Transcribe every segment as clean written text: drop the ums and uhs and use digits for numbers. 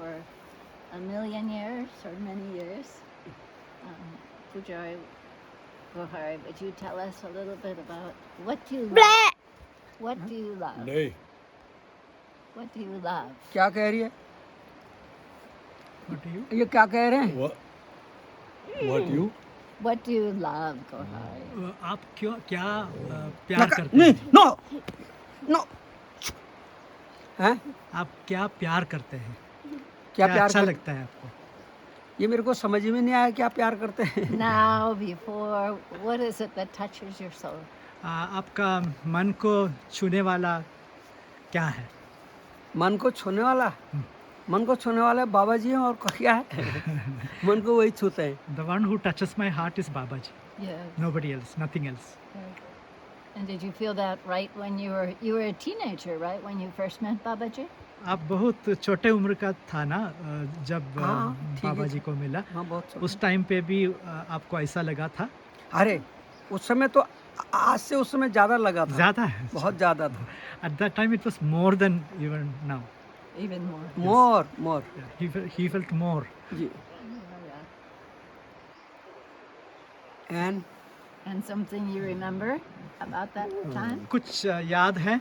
for a million years or many years. Pujoy Gohari, would you tell us a little bit about what do you love? What do you love? नहीं What do you love? क्या कह रही है What do you? ये क्या कह रहे हैं what you What do you love, Gohari? आप क्या प्यार करते नहीं हैं? नो नो हैं आप क्या प्यार करते हैं? क्या प्यार अच्छा कर- लगता है आपको? ये मेरे को समझ में नहीं आया क्या प्यार करते हैं Now, before, what is it that touches your soul? आपका मन को छूने वाला क्या है? मन को छूने वाला मन को छूने वाला बाबा जी हैं और क्या है मन को वही छूते हैं The one who touches my heart is Babaji. Yes. Nobody else, nothing else. And did you feel that right when you were a teenager, right, when you first met Babaji? आप बहुत छोटे उम्र का था ना जब हाँ, ठीक है। बाबा जी को मिला, हाँ बहुत उस टाइम पे भी आपको ऐसा लगा था? अरे उस समय तो आज से उस समय ज्यादा लगा था ज़्यादा है। बहुत ज्यादा था At that time it was more than even now. Even more. More He felt more. जी and And something you remember about that time? कुछ याद है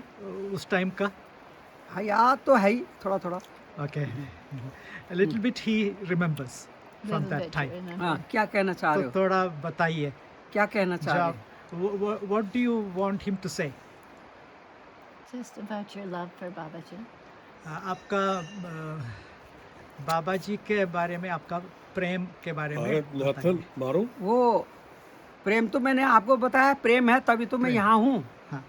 उस टाइम का? हाँ याद तो है ही थोड़ा थोड़ा Okay. A little bit he remembers from Little that bit, time. remember. हाँ क्या कहना चाह रहे तो हो थोड़ा बताइए। क्या कहना चाह रहे हो What do you want him to say? Just about your love for Babaji. आपका बाबा जी के बारे में, आपका प्रेम के बारे में भारत नाथन बताइए। मारो वो प्रेम तो मैंने आपको बताया प्रेम है तभी तो मैं प्रेम। यहाँ हूँ हाँ।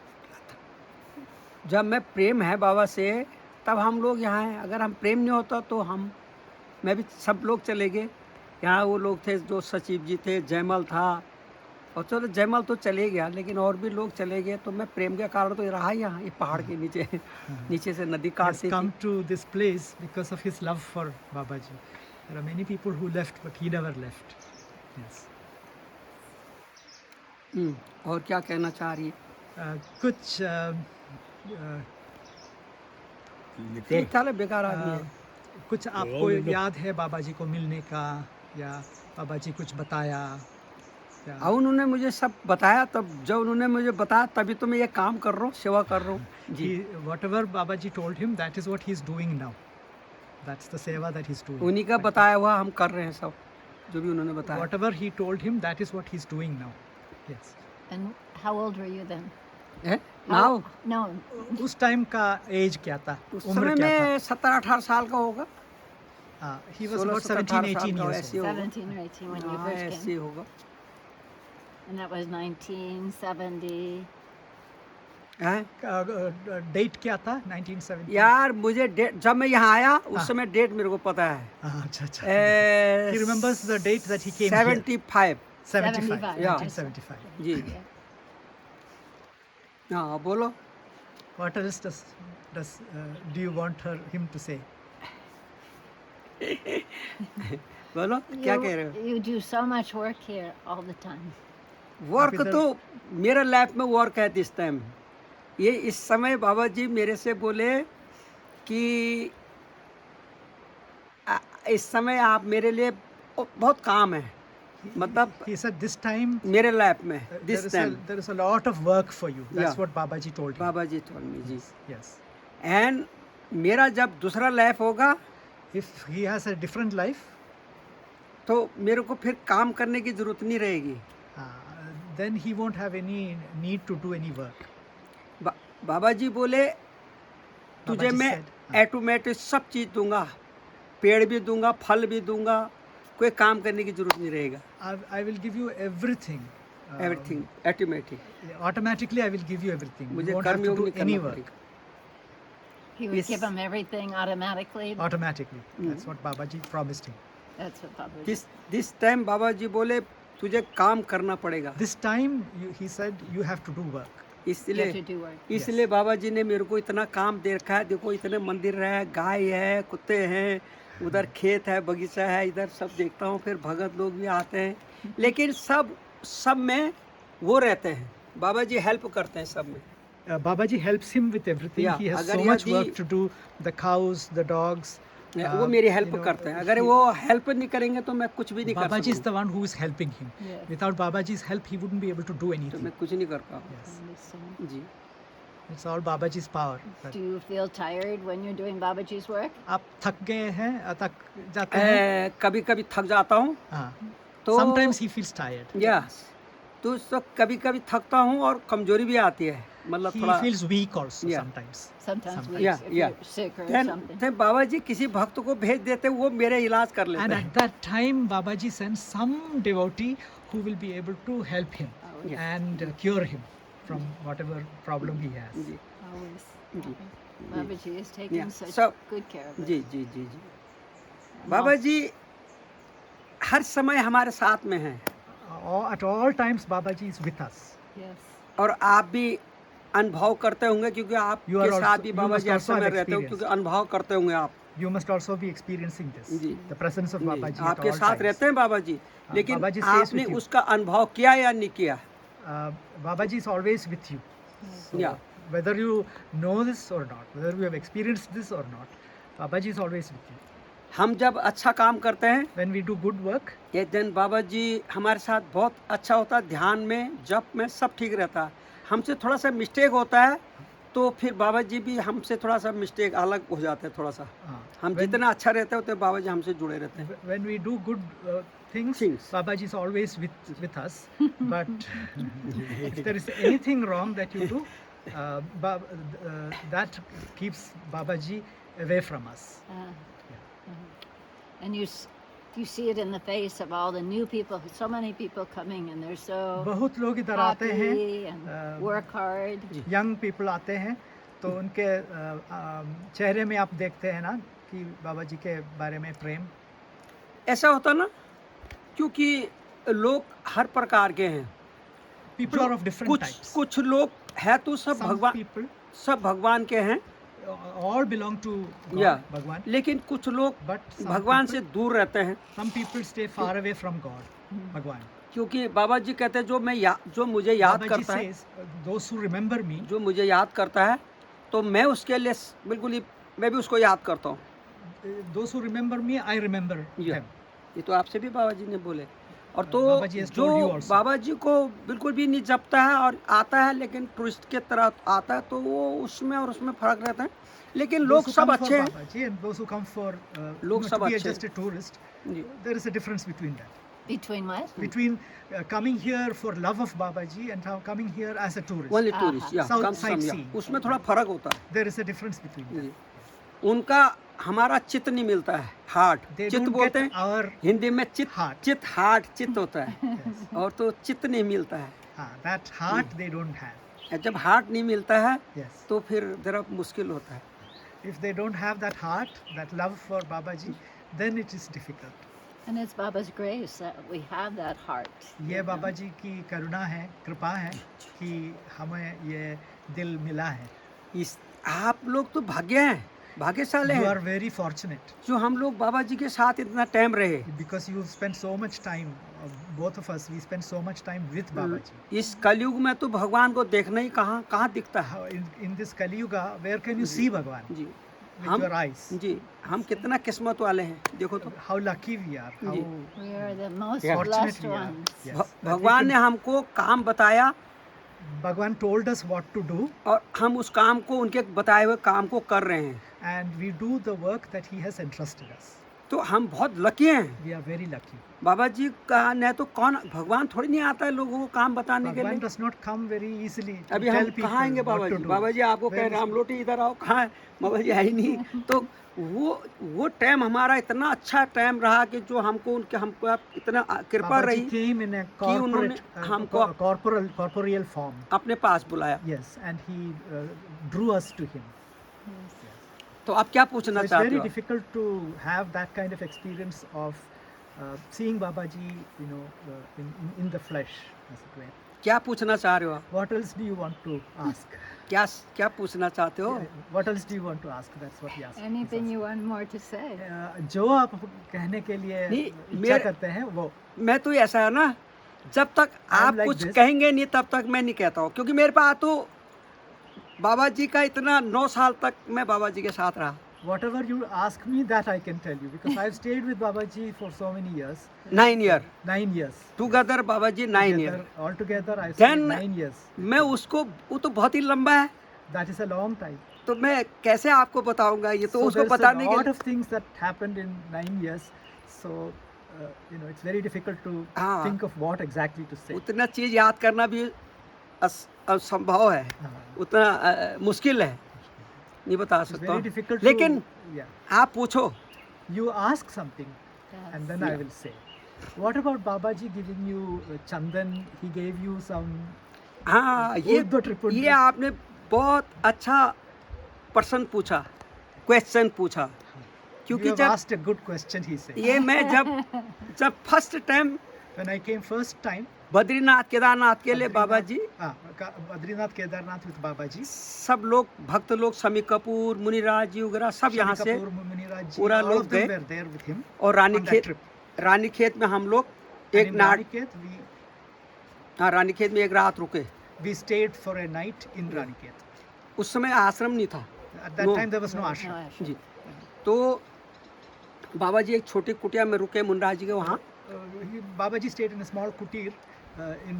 जब मैं प्रेम है बाबा से तब हम लोग यहाँ हैं अगर हम प्रेम नहीं होता तो मैं भी सब लोग चले गए यहाँ वो लोग थे जो सचिव जी थे जयमल था और चलो जयमल तो चले गया लेकिन और भी लोग चले गए तो मैं प्रेम के कारण तो रहा यहाँ ये पहाड़ के नीचे नीचे से नदी He has काटती come थी to this place because of his love for Babaji. There are many people who left, but he never left. Yes. और क्या कहना चाह रही है कुछ निकल ठीक था बेकार आदमी है कुछ आपको याद है बाबा जी को मिलने का, या बाबा जी कुछ बताया? या और उन्होंने मुझे सब बताया तब जब उन्होंने मुझे बताया तभी तो मैं ये काम कर रहा हूँ सेवा कर रहा हूँ जी whatever Babaji told him, that is what he is doing now. That's the seva that he's doing. उन्हीं का बताया हुआ हम कर रहे हैं सब जो भी उन्होंने बताया Whatever he told him, that is what he's doing now. Yes. And how old were you then? है नाउ No, उस टाइम का एज क्या था? उस उम्र समय क्या था? में 17-18 साल का होगा He was 16, about 17, 17, 18 18 का years ऐसे old. होगा 17 or 18 when you हाँ first ऐसे came. होगा And that was 1970. हैं डेट क्या था? 1970? यार मुझे डेट जब मैं यहाँ आया उस समय डेट मेरे को पता है अच्छा अच्छा. He remembers the date that he came here. 75 75. 75, 1975. जी हाँ बोलो What else do you want him to say? बोलो क्या कह रहे हो You do so much work here all the time. Work इधर- तो मेरा लाइफ में वर्क है दिस टाइम ये इस समय बाबा जी मेरे से बोले कि इस समय आप मेरे लिए बहुत काम है मतलब He said this time मेरे लाइफ में there this time is a lot of work for you. That's Yeah. what Babaji told him. Baba ji told me जी Yes. एंड मेरा जब दूसरा लाइफ होगा If he has a different life, तो मेरे को फिर काम करने की जरूरत नहीं रहेगी then he won't have any need to do any work. बाबा जी बोले तुझे Babaji मैं said, ऑटोमेटिक सब चीज़ दूंगा पेड़ भी दूंगा फल भी दूंगा कोई काम करने की जरूरत नहीं रहेगा I will give you everything. Everything automatic Automatically, I will give you everything. You मुझे won't have कर्म to योग do नहीं any करना work. पड़ेगा He would Yes. give him everything automatically. Automatically. That's what Babaji promised him. That's what Babaji. This time Baba ji बोले तुझे काम करना पड़ेगा This time, he said, you have to do work. You इसलिए have to do work. इसलिए बाबा जी ने मेरे को इतना काम दे रखा है देखो इतने मंदिर है गाय है कुत्ते हैं उधर खेत है बगीचा है इधर सब देखता हूँ फिर भगत लोग भी आते हैं लेकिन सब में वो रहते हैं बाबा जी हेल्प करते हैं सब में Babaji helps him with everything. Yeah, He has अगर so much यदि- work to do. The cows, the dogs, वो मेरी हेल्प करते हैं, अगर वो हेल्प नहीं करेंगे तो मैं कुछ भी नहीं कर Babaji is सकता, the one who is helping him. Yeah. Without Babaji's help, he wouldn't be able to do तो anything. मैं कुछ नहीं कर पाऊँ। Yes. Understand. Ji, It's all Babaji's power. Do you feel tired when you're doing Babaji's work? आप थक गए हैं, थक जाते हैं? कभी कभी थक जाता हूँ हाँ. तो Sometimes he feels tired. Yes, तो उस वक्त कभी कभी थकता हूँ और कमजोरी भी आती है, मतलब He थोड़ा feels weak also Yeah. sometimes. Sometimes we, Yeah, if yeah. you're sick or then something. then Baba जी किसी भक्त को भेज देते, वो मेरे इलाज कर And लेते at हैं। that time, Babaji sends some devotee who will be able to help him Always. and cure him from whatever problem he has. Ji Always. Ji, Babaji is taking Yeah. such So- good care of us. जी जी जी जी, बाबा जी हर समय हमारे साथ में हैं, At all times, Babaji is with us. Yes. और आप भी अनुभव करते होंगे, क्योंकि You आपके are साथ also- भी you Baba must ji her also समय have रहते हो, experience. क्योंकि अनुभव करते होंगे आप। You must also be experiencing this. Ji. The presence of ji, Babaji at आपके all साथ times. रहते हैं बाबा जी, लेकिन Babaji stays आपने with you. उसका अनुभव किया या नहीं किया? Babaji is always with you. So Yeah. whether you know this or not, whether you have experienced this or not, Babaji is always with you. हम जब अच्छा काम करते हैं, When we do good work, एक दिन बाबा जी हमारे साथ बहुत अच्छा होता है, ध्यान में जप में सब ठीक रहता है। हमसे थोड़ा सा मिस्टेक होता है तो फिर बाबा जी भी हमसे थोड़ा सा मिस्टेक अलग हो जाते हैं थोड़ा सा। हम when- जितना अच्छा रहते हैं उतने बाबा जी हमसे जुड़े रहते हैं। when we do good things, Things. Babaji is always with us. But if there is anything wrong that you do, that keeps Babaji away from us. And you see it in the face of all the new people, so many people coming, and they're so बहुत लोग इधर आते हैं, happy and work hard. Young people आते हैं, तो उनके चेहरे में आप देखते हैं ना कि बाबा जी के बारे में प्रेम। ऐसा होता ना, क्योंकि लोग हर प्रकार के हैं, People are of different types. कुछ लोग है तो सब Some भगवान, people सब भगवान के हैं, all belong to God, Yeah. भगवान। लेकिन कुछ लोग But some भगवान people- से दूर रहते हैं, Some people stay far away from God, भगवान। क्योंकि बाबा जी कहते हैं जो मुझे याद Babaji करता है, says, those who remember me, जो मुझे याद करता है तो मैं उसके लिए बिल्कुल ही, मैं भी उसको याद करता हूँ। those who remember me, I remember Yeah. them. ये तो आपसे भी बाबा जी ने बोले। और तो बाबा जी has जो told you also. बाबा जी को बिल्कुल भी नहीं जपता है और आता है लेकिन टूरिस्ट के तरह आता है, तो वो उसमें और उसमें फर्क रहता है। लेकिन Those लोग who सब come for अच्छे हैं। Babaji and those who come for लोग सब to be अच्छे just a tourist, जी, there is a difference between that. Between what? Between coming here for love of Babaji and coming here as a tourist. Only हाँ, tourist या South कम side सम या, sea. उसमें थोड़ा फर्क होता है। There is a difference between that. जी, उनका हमारा चित्त नहीं मिलता है, हार्ट They चित्त don't बोलते get हैं our हिंदी में, चित्त heart. चित्त हार्ट चित्त होता है, Yes. और तो चित्त नहीं मिलता है। That heart they don't have. जब हार्ट नहीं मिलता है Yes. तो फिर जरा मुश्किल होता है। If they don't have that heart, that love for Babaji, then it is difficult. And it's Baba's grace that we have that heart. ये बाबाजी की करुणा है, कृपा है कि हमें ये दिल मिला है। इस आप लोग तो भाग्य हैं, भाग्यशाली You are हैं very fortunate जो हम लोग बाबा जी के साथ इतना टाइम रहे। because you spend so much time. Both of us, we spend so much time with Babaji. इस कलयुग में तो भगवान को देखना ही कहाँ दिखता है। In this Kali Yuga, where can you see Bhagwan ji, with हम your eyes? जी, हम कितना किस्मत वाले हैं, देखो तो। How lucky we are. How ji. We are the most Yeah. fortunate blessed we are. ones. Yes. भ- That we भगवान ने can- हमको काम बताया Bhagwan told us what to do, और हम उस काम को, उनके बताए हुए काम को कर रहे हैं, and we do the work that He has entrusted us. तो हम बहुत लकी हैं। We are very lucky. बाबा जी का नहीं तो कौन, भगवान थोड़ी नहीं आता है लोगों को काम बताने के Bhagwan लिए। does not come very easily to अभी tell हम people कहाँ आएंगे what Baba to ji? do. बाबा जी आपको Where कहे is- राम लोटी इधर आओ, कहाँ है? बाबा जी आई नहीं। तो वो टाइम हमारा इतना अच्छा टाइम रहा कि जो हमको उनके हमको आप इतना कृपा Babaji रही came in a कि उन्होंने corporate, हमको corporeal form. अपने पास बुलाया। Yes, and He drew us to Him. तो आप क्या So पूछना it's चाहते very हो? difficult to have that kind of experience of seeing Babaji, you know, in the flesh, as it were. क्या पूछना चाह रहे हो आप? What else do you want to ask? क्या पूछना चाहते हो? What else do you want to ask? That's what he asked. Anything you want more to say? जो आप कहने के लिए नहीं, इच्छा करते हैं वो मैं तो ऐसा है ना, जब तक आप like कुछ this. कहेंगे नहीं तब तक मैं नहीं कहता हूँ, क्योंकि मेरे पास तो बाबा जी का इतना 9 साल तक मैं बाबा जी के साथ रहा। Whatever you ask me, that I can tell you because I've stayed with Babaji for so many years. 9 year 9 years. Together Baba ji 9 year. Altogether, I stayed Then 9 years. मैं उसको, वो तो बहुत ही लंबा है, That is a long time. तो मैं कैसे आपको बताऊंगा, ये तो So उसको there's पता a नहीं lot कि of things that happened in 9 years. So it's very difficult to हाँ। think of what exactly to say. उतना चीज याद करना भी असंभव है, उतना मुश्किल है, नहीं बता It's सकता very हूँ। difficult लेकिन to. Yeah. आप पूछो, You ask something, and then I will say. What about Babaji giving you chandan? He gave you some. हाँ Urdu Tripura. ये आपने बहुत अच्छा प्रश्न पूछा, क्वेश्चन पूछा, क्योंकि You have asked a good question, he said. ये मैं जब first time When I came first time, Badrinath Kedarnath के लिए बाबा जी, Badrinath Kedarnath with Babaji. सब लोग भक्त लोग, शमी कपूर, मुनिराज जी वगैरह सब यहाँ से Kapoor, Muniraj ji, पूरा all लोग of them गए, were there with him और on that trip. में हम लोग And एक in नाट, Raniket, हाँ रानीखेत में एक रात रुके। we stayed for a night in Raniket. उस समय आश्रम नहीं था At that No. time there was no No ashram. ashram. जी, तो बाबा जी एक छोटी कुटिया में रुके मुनिराज जी के वहाँ। Babaji stayed in a small kutir in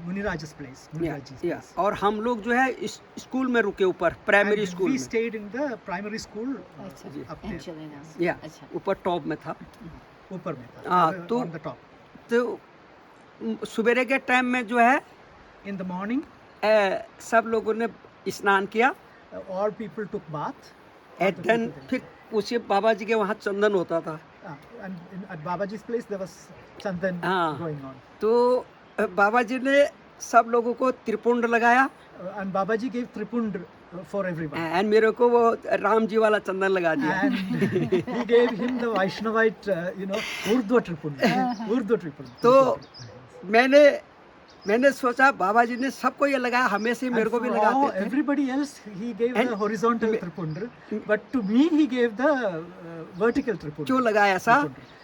Muniraj's place. Muniraj's place. और हम लोग जो है इस स्कूल में रुके, ऊपर प्राइमरी And स्कूल we में, stayed in the primary school अच्छा, up there. actually now. या अच्छा। ऊपर टॉप में था। ऊपर में था, हाँ, तो on the top. तो सवेरे के टाइम में जो है In the morning, सब लोगों ने स्नान किया, all people took bath. And then फिर उसी बाबा जी के वहाँ चंदन होता था। And at Babaji's place there was chandan हाँ। going on. तो बाबा जी ने सब लोगों को त्रिपुंड लगाया, And Babaji gave tripund for everyone. And मेरे को वो राम जी वाला चंदन लगा दिया। And he gave him the Vaishnavite, Urdu tripund. Urdu tripund. तो मैंने सोचा बाबा जी ने सबको ये लगाया, हमें से मेरे को भी लगाते थे। Everybody else he gave And the horizontal tripund, but to me he gave the vertical tripund. क्यों लगाया ऐसा?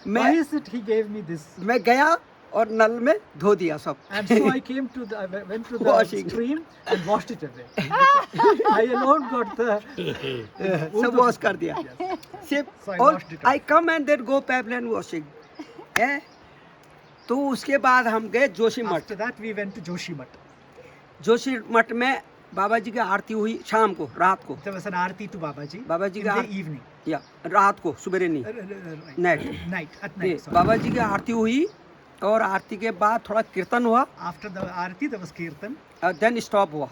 Why is it he gave me this? मैं गया और नल में धो दिया सब। And so I came to I went to the Washing. stream and washed it away. I alone got the सब वॉश कर दिया। Yes. सिर्फ So I और washed it I come and then go pipeline washing है। तो उसके बाद हम गए जोशी मठ। After that we went to Joshimath. Joshi मठ में बाबा जी की आरती हुई शाम को, रात को, There was an aarti to Babaji Babaji in ka the aarti. evening. या रात को, सुबह नहीं, Right. Night. Night, at night. Sorry. Baba जी की आरती हुई और आरती के बाद थोड़ा कीर्तन हुआ, After the aarti there was kirtan, then stop हुआ,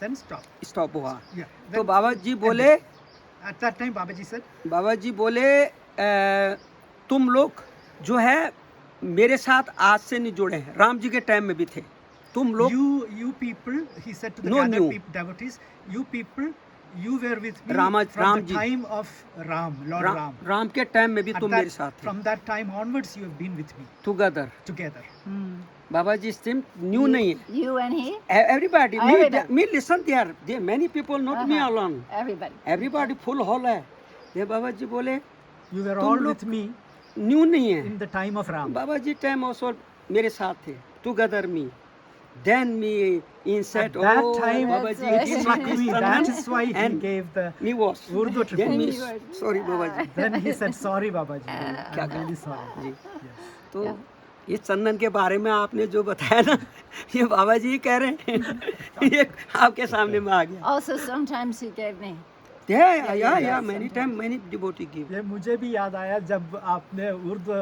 then stop. स्टॉप हुआ। Yeah. तो Then बाबा जी बोले, at that time Babaji said, बाबा जी बोले तुम लोग जो है मेरे साथ आज से नहीं जुड़े हैं, राम जी के टाइम में भी थे तुम लोग। you people, he said to the No, gathered new. devotees, you people, you were with me Ram from the ji. time of Ram, Lord Ram. Ram के टाइम में भी At तुम that- मेरे साथ थे, from that time onwards you have been with me together. together. Baba ji सिम new नहीं है, You and he? Everybody Everybody. Me listen there many people, not me alone, Everybody. Everybody full hall है। ये बाबा जी बोले You were तुम all लोग- with me new नहीं है, in the time of Ram. Baba ji time also मेरे साथ थे, together me, then me in At set that ओ time, Baba That's ji right. this struck is me. Chandan, That is why he and gave the me was Urdu then tripund. me He was- sorry Baba ji. Then he said, sorry Babaji, क्या I'm really sorry. Ji, Yes. तो ये चंदन के बारे में आपने जो बताया ना, ये बाबा जी कह रहे हैं, ये आपके सामने में आ गया। Also, sometimes he gave me. या many time many devotee give. ये मुझे भी याद आया जब आपने उर्दू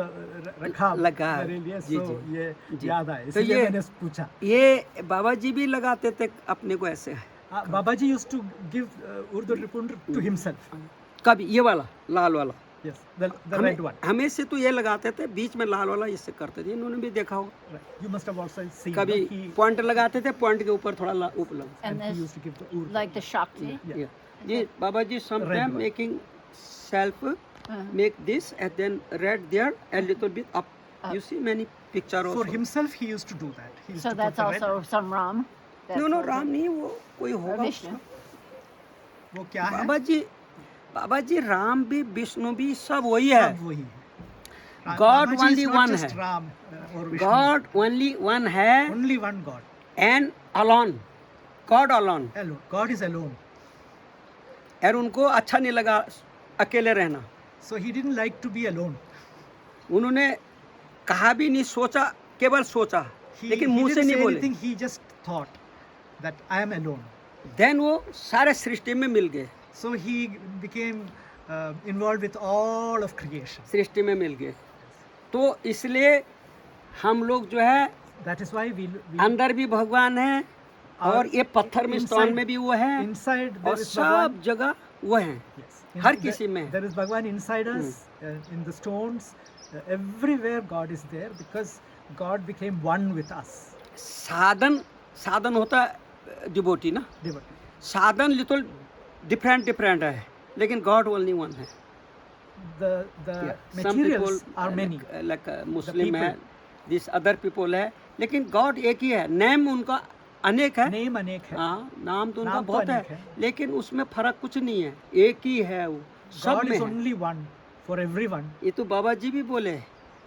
रखा लगा। मेरे लिए, जी, so जी। ये जी। याद आया, तो इसलिए ये- मैंने पूछा। ये बाबा जी भी लगाते थे अपने को ऐसे, Babaji used to give Urdu tripund to himself. कभी ये वाला लाल वाला, Yes, the red one. हमें से तो ये लगाते थे, बीच में लाल वाला इससे करते थे, इन्होंने भी देखा होगा। Right. You must have also seen. कभी no? He, पॉइंट लगाते थे, पॉइंट के ऊपर थोड़ा ऊपर लगा। And he this, used to give the Urdu. like the Shakti. Yeah. ये Baba ji Red sometime one. Making self make this and then red there and little bit up, you see many picture For also. himself, he used to do that. He used So to that's put the red. also some Ram. That's no no also- Ram नहीं, वो कोई or होगा। Vishnu. वो क्या है? बाबा जी राम भी विष्णु भी सब वही है। सब वही है। God Babaji is only not one just है। Ram or Vishnu. God only one है Only one God. And alone, God alone. Alone. God is alone. और उनको अच्छा नहीं लगा अकेले रहना। So he didn't like to be alone. उन्होंने कहा भी नहीं, सोचा, केवल सोचा, He लेकिन मुंह से didn't नहीं say बोले। anything, he just thought that I am alone. Then वो सारे सृष्टि में मिल गए, So he became involved with all of creation. सृष्टि में मिल गए। तो इसलिए हम लोग जो है That is why we अंदर भी भगवान है और ये पत्थर में, inside- स्टोन में भी वो है inside there और is सब Bhagwan. जगह वो है। Yes. हर किसी में। There is Bhagwan inside us, in the stones, everywhere God is there because God became one with us. साधन होता है डिवोटी ना, Devotee. साधन लिटिल डिफरेंट है, लेकिन गॉड ओनली वन है। The Some people materials are many. like मुस्लिम है, people. This other people है, लेकिन गॉड एक ही है। नेम उनका अनेक है, Name अनेक है. हाँ, नाम तो उनका नाम तो बहुत है, अनेक है। लेकिन उसमें फर्क कुछ नहीं है, एक ही है वो, सब God में is है। only one for everyone. ये तो बाबा जी भी बोले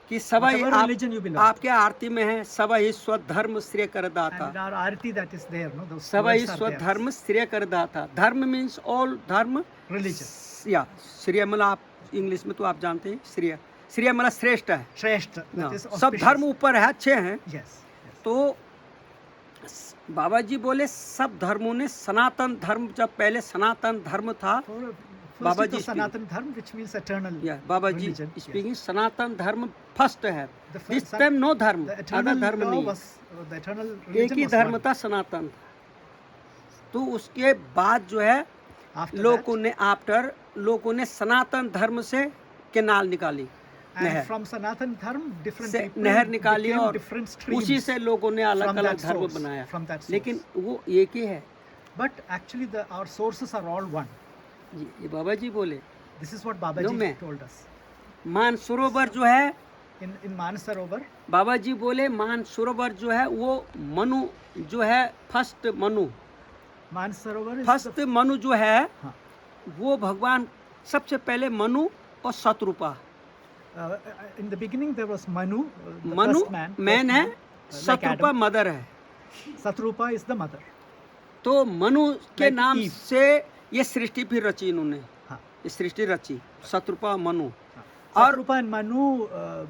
कि सभा ही Whatever religion you belong. आपके आरती में है, सभा ही स्वधर्म श्रेय कर दाता। And our arati that is there, no, those सभा ही words are there. स्वधर्म श्रेय कर दाता। धर्म मीन्स ऑल धर्म, Religion. या श्रेय मतलब आप इंग्लिश में तो आप जानते हैं, श्रेय श्रेय मतलब श्रेष्ठ है। Shrestha, हाँ, that is सब auspicious. धर्म ऊपर है, अच्छे हैं। Yes. Yes. तो बाबा जी बोले सब धर्मों ने सनातन धर्म, जब पहले सनातन धर्म था, First Baba is the ji Sanatan Dharma, which means eternal या Baba ji religion. Yes. Speaking, Sanatan Dharma first है। The first- this time no dharma, The other eternal dharma law नहीं, was, the eternal एक religion ही was धर्म one. था, सनातन। तो उसके बाद जो है After लोगों ने लोगों ने सनातन धर्म से केनाल निकाली, that, and नहर from Sanatan Dharma, different से people नहर निकाली became और different streams उसी से लोगों ने अलग from अलग that धर्म source, बनाया, from that source. लेकिन वो एक ही है। But actually, our sources are all one. जी, ये बाबा जी बोले। This is what Babaji No, मैं- told us. मानसरोवर जो है, In Manasarovar, बाबा जी बोले मानसरोवर जो है वो मनु जो है, first Manu, Manasarovar is first Manu जो है हाँ. वो भगवान सबसे पहले मनु और Shatrupa. in the beginning there was Manu, the Manu first man. Man है, like शत्रुपा Adam. मदर है। Satrupa is the mother. तो मनु के Like नाम Eve. से ये सृष्टि फिर रची इन्होंने, हाँ. ये सृष्टि रची, शत्रुपा मनु। और Satrupa and Manu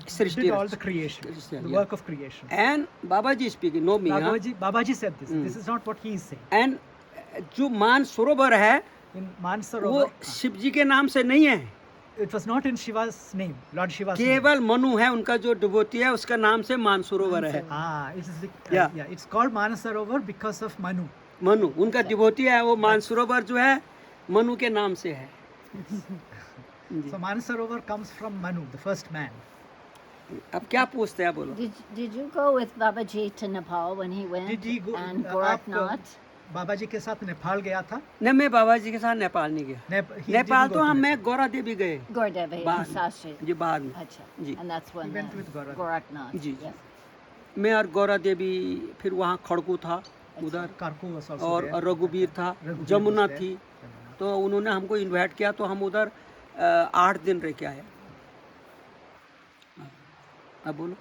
Srishti did all Rach- the creation, Srishti, the yeah. work of creation. And Baba ji speaking, no me, Babaji said this. This is not what he is saying. And जो मानसरोवर है In वो Manasarovar, Shiv जी के नाम से नहीं है, it was not in Shiva's name, Lord Shiva's name. केवल मनु है, उनका जो डिवोटी है उसका नाम से मानसरोवर है। It is Yeah. yeah, it's called Manasarovar because of Manu. Manu उनका डिवोटी है, वो मानसरोवर जो है मनु के नाम से है। So Manasarovar comes from Manu, the first man. अब क्या पूछते हैं, बोलो। Did you go with Babaji to Nepal when he went? Did he go? And आप Goraknath? बाबाजी के साथ नेपाल गया था? नहीं, मैं बाबा जी के साथ नेपाल नहीं गया। He नेपाल didn't तो go to हम, Nepal. मैं गौरा देवी गए Gordevi बाद and में, Sashi. जी बाद में, Acha. Ji. And that's when He went with Goraknath. Goraknath. Ji, ji. Yes. मैं और गौरा देवी, फिर वहाँ खड़कू था उधर, Karku was also और there. रघुबीर था, Raghuveer जमुना was there. थी, तो उन्होंने हमको इनवाइट किया, तो हम उधर 8 दिन रह के आए। अब बोलो,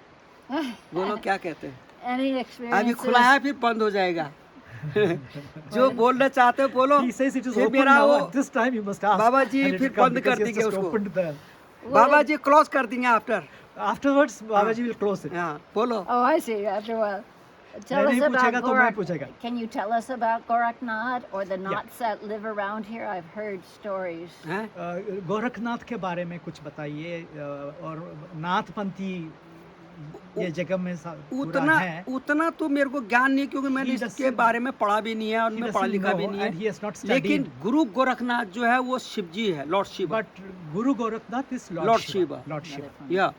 बोलो क्या कहते हैं। Any अभी experiences? खुला है, फिर बंद हो जाएगा। जो बोलना चाहते हो बोलो। He says it is फिर open मेरा now. वो At this time you must ask. Baba ji and it फिर will come बंद कर because he has देंगे just उसको। opened the- Baba ji close कर देंगे after. Afterwards, Babaji will close it. हाँ, बोलो। Oh, I see. After a while. Tell us नहीं about पूछेगा तो मैं पूछेगा। Can you tell us about Goraknath or the knots that live around here? I've heard stories. हैं? गोरखनाथ के बारे में कुछ बताइए, और नाथपंथी ये जगह में पूरा है। उतना तो मेरे को ज्ञान नहीं, क्योंकि मैंने He इसके doesn't- बारे में पढ़ा भी नहीं है और He मैं पढ़ा doesn't लिखा भी know नहीं and he है। has not studied. लेकिन गुरु गोरखनाथ जो है वो शिव जी है, lord Shiv. But Guru Gorakhnath is Lord Lord Shiva. Shiva. Lord Shiva. या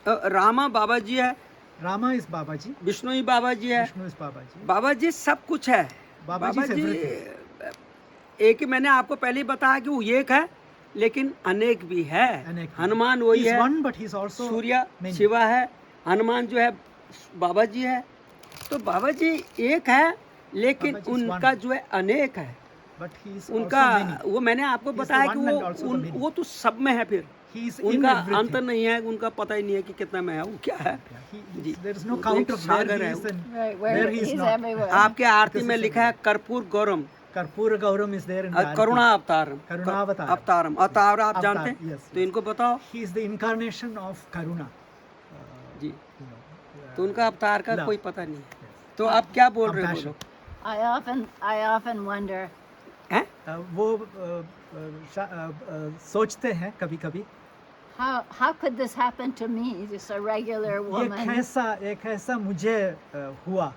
रामा बाबा जी है, Rama is Babaji. विष्णु ही बाबा जी है, Vishnu is Babaji. बाबा जी सब कुछ है। बाबा जी is एक ही मैंने आपको पहले ही बताया कि वो एक है, लेकिन अनेक भी है। अनेक भी। हनुमान वही He is है, one, but he is also Surya many. Shiva है, हनुमान जो है बाबा जी है। तो बाबा जी एक है, लेकिन बाबा जी is उनका one. जो है अनेक है। But he is उनका also many. वो मैंने आपको He is the बताया कि one and also the many. वो तो सब में है। फिर He is in उनका everything. अंत नहीं है, उनका पता ही नहीं है कि कितना में है, वो क्या है। जी। There is no वो count एक of where सागर he है is वो। and Right, where he is he's not. everywhere. आपके आरती Because में he's लिखा है कर्पूर गौरम, Karpura Gauram is there in the Karuna Avataram Karunavatar. अवतारम अवतार आप Avatar, जानते हैं? yes, तो yes. इनको बताओ He is the incarnation of Karuna. Ji. You know, तो उनका अवतार का love. कोई पता नहीं है। Yes. तो आप क्या बोल रहे हो Compassion. बोलो? I often wonder हैं? वो सोचते हैं कभी-कभी how could this happen to me, just a regular ये woman कैसा मुझे हुआ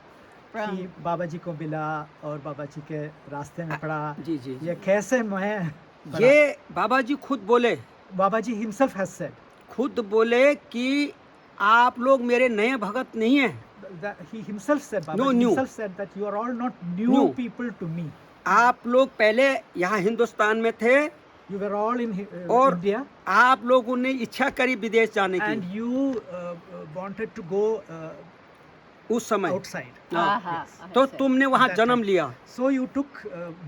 from कि बाबा जी को मिला और बाबा जी के रास्ते में पड़ा। जी जी जी। ये कैसे मैं ये बाबा जी खुद बोले, बाबा जी himself has said खुद बोले कि आप लोग मेरे नए भगत नहीं हैं, that he himself said No, Baba new. himself said that you are all not new New. people to me. आप लोग पहले यहाँ हिंदुस्तान में थे You were all in और India आप लोगों ने इच्छा करी विदेश जाने and की you wanted to go उस समय। outside. हाँ। Yes. तो I see. तुमने वहाँ That जन्म time. लिया, So you took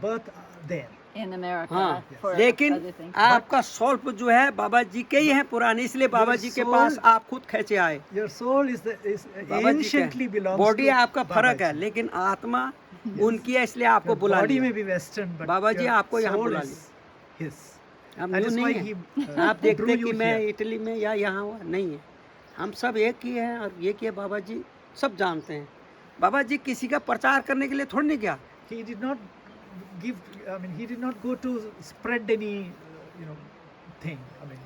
birth there. In America हाँ, for लेकिन other things. आपका सोल्फ जो है बाबा जी के ही है पुराने, इसलिए बाबा जी के soul- पास आप खुद खेचे आए। Your soul is Baba ji anciently के belongs बॉडी to आपका Baba फर्क है, ji. लेकिन आत्मा उनकी है, इसलिए आपको Your बुला body लिया। may be Western, but Baba ji your आपको यहाँ soul बुला is his. हम That यूं is नहीं why है। he आप drew देखते you कि मैं here. इटली में या यहाँ हुआ नहीं है, हम सब एक ही हैं और ये कि बाबा जी सब जानते हैं। बाबा जी किसी का प्रचार करने के लिए थोड़ी नहीं गया, He did not give. I mean, he did not go to spread any, thing. I mean,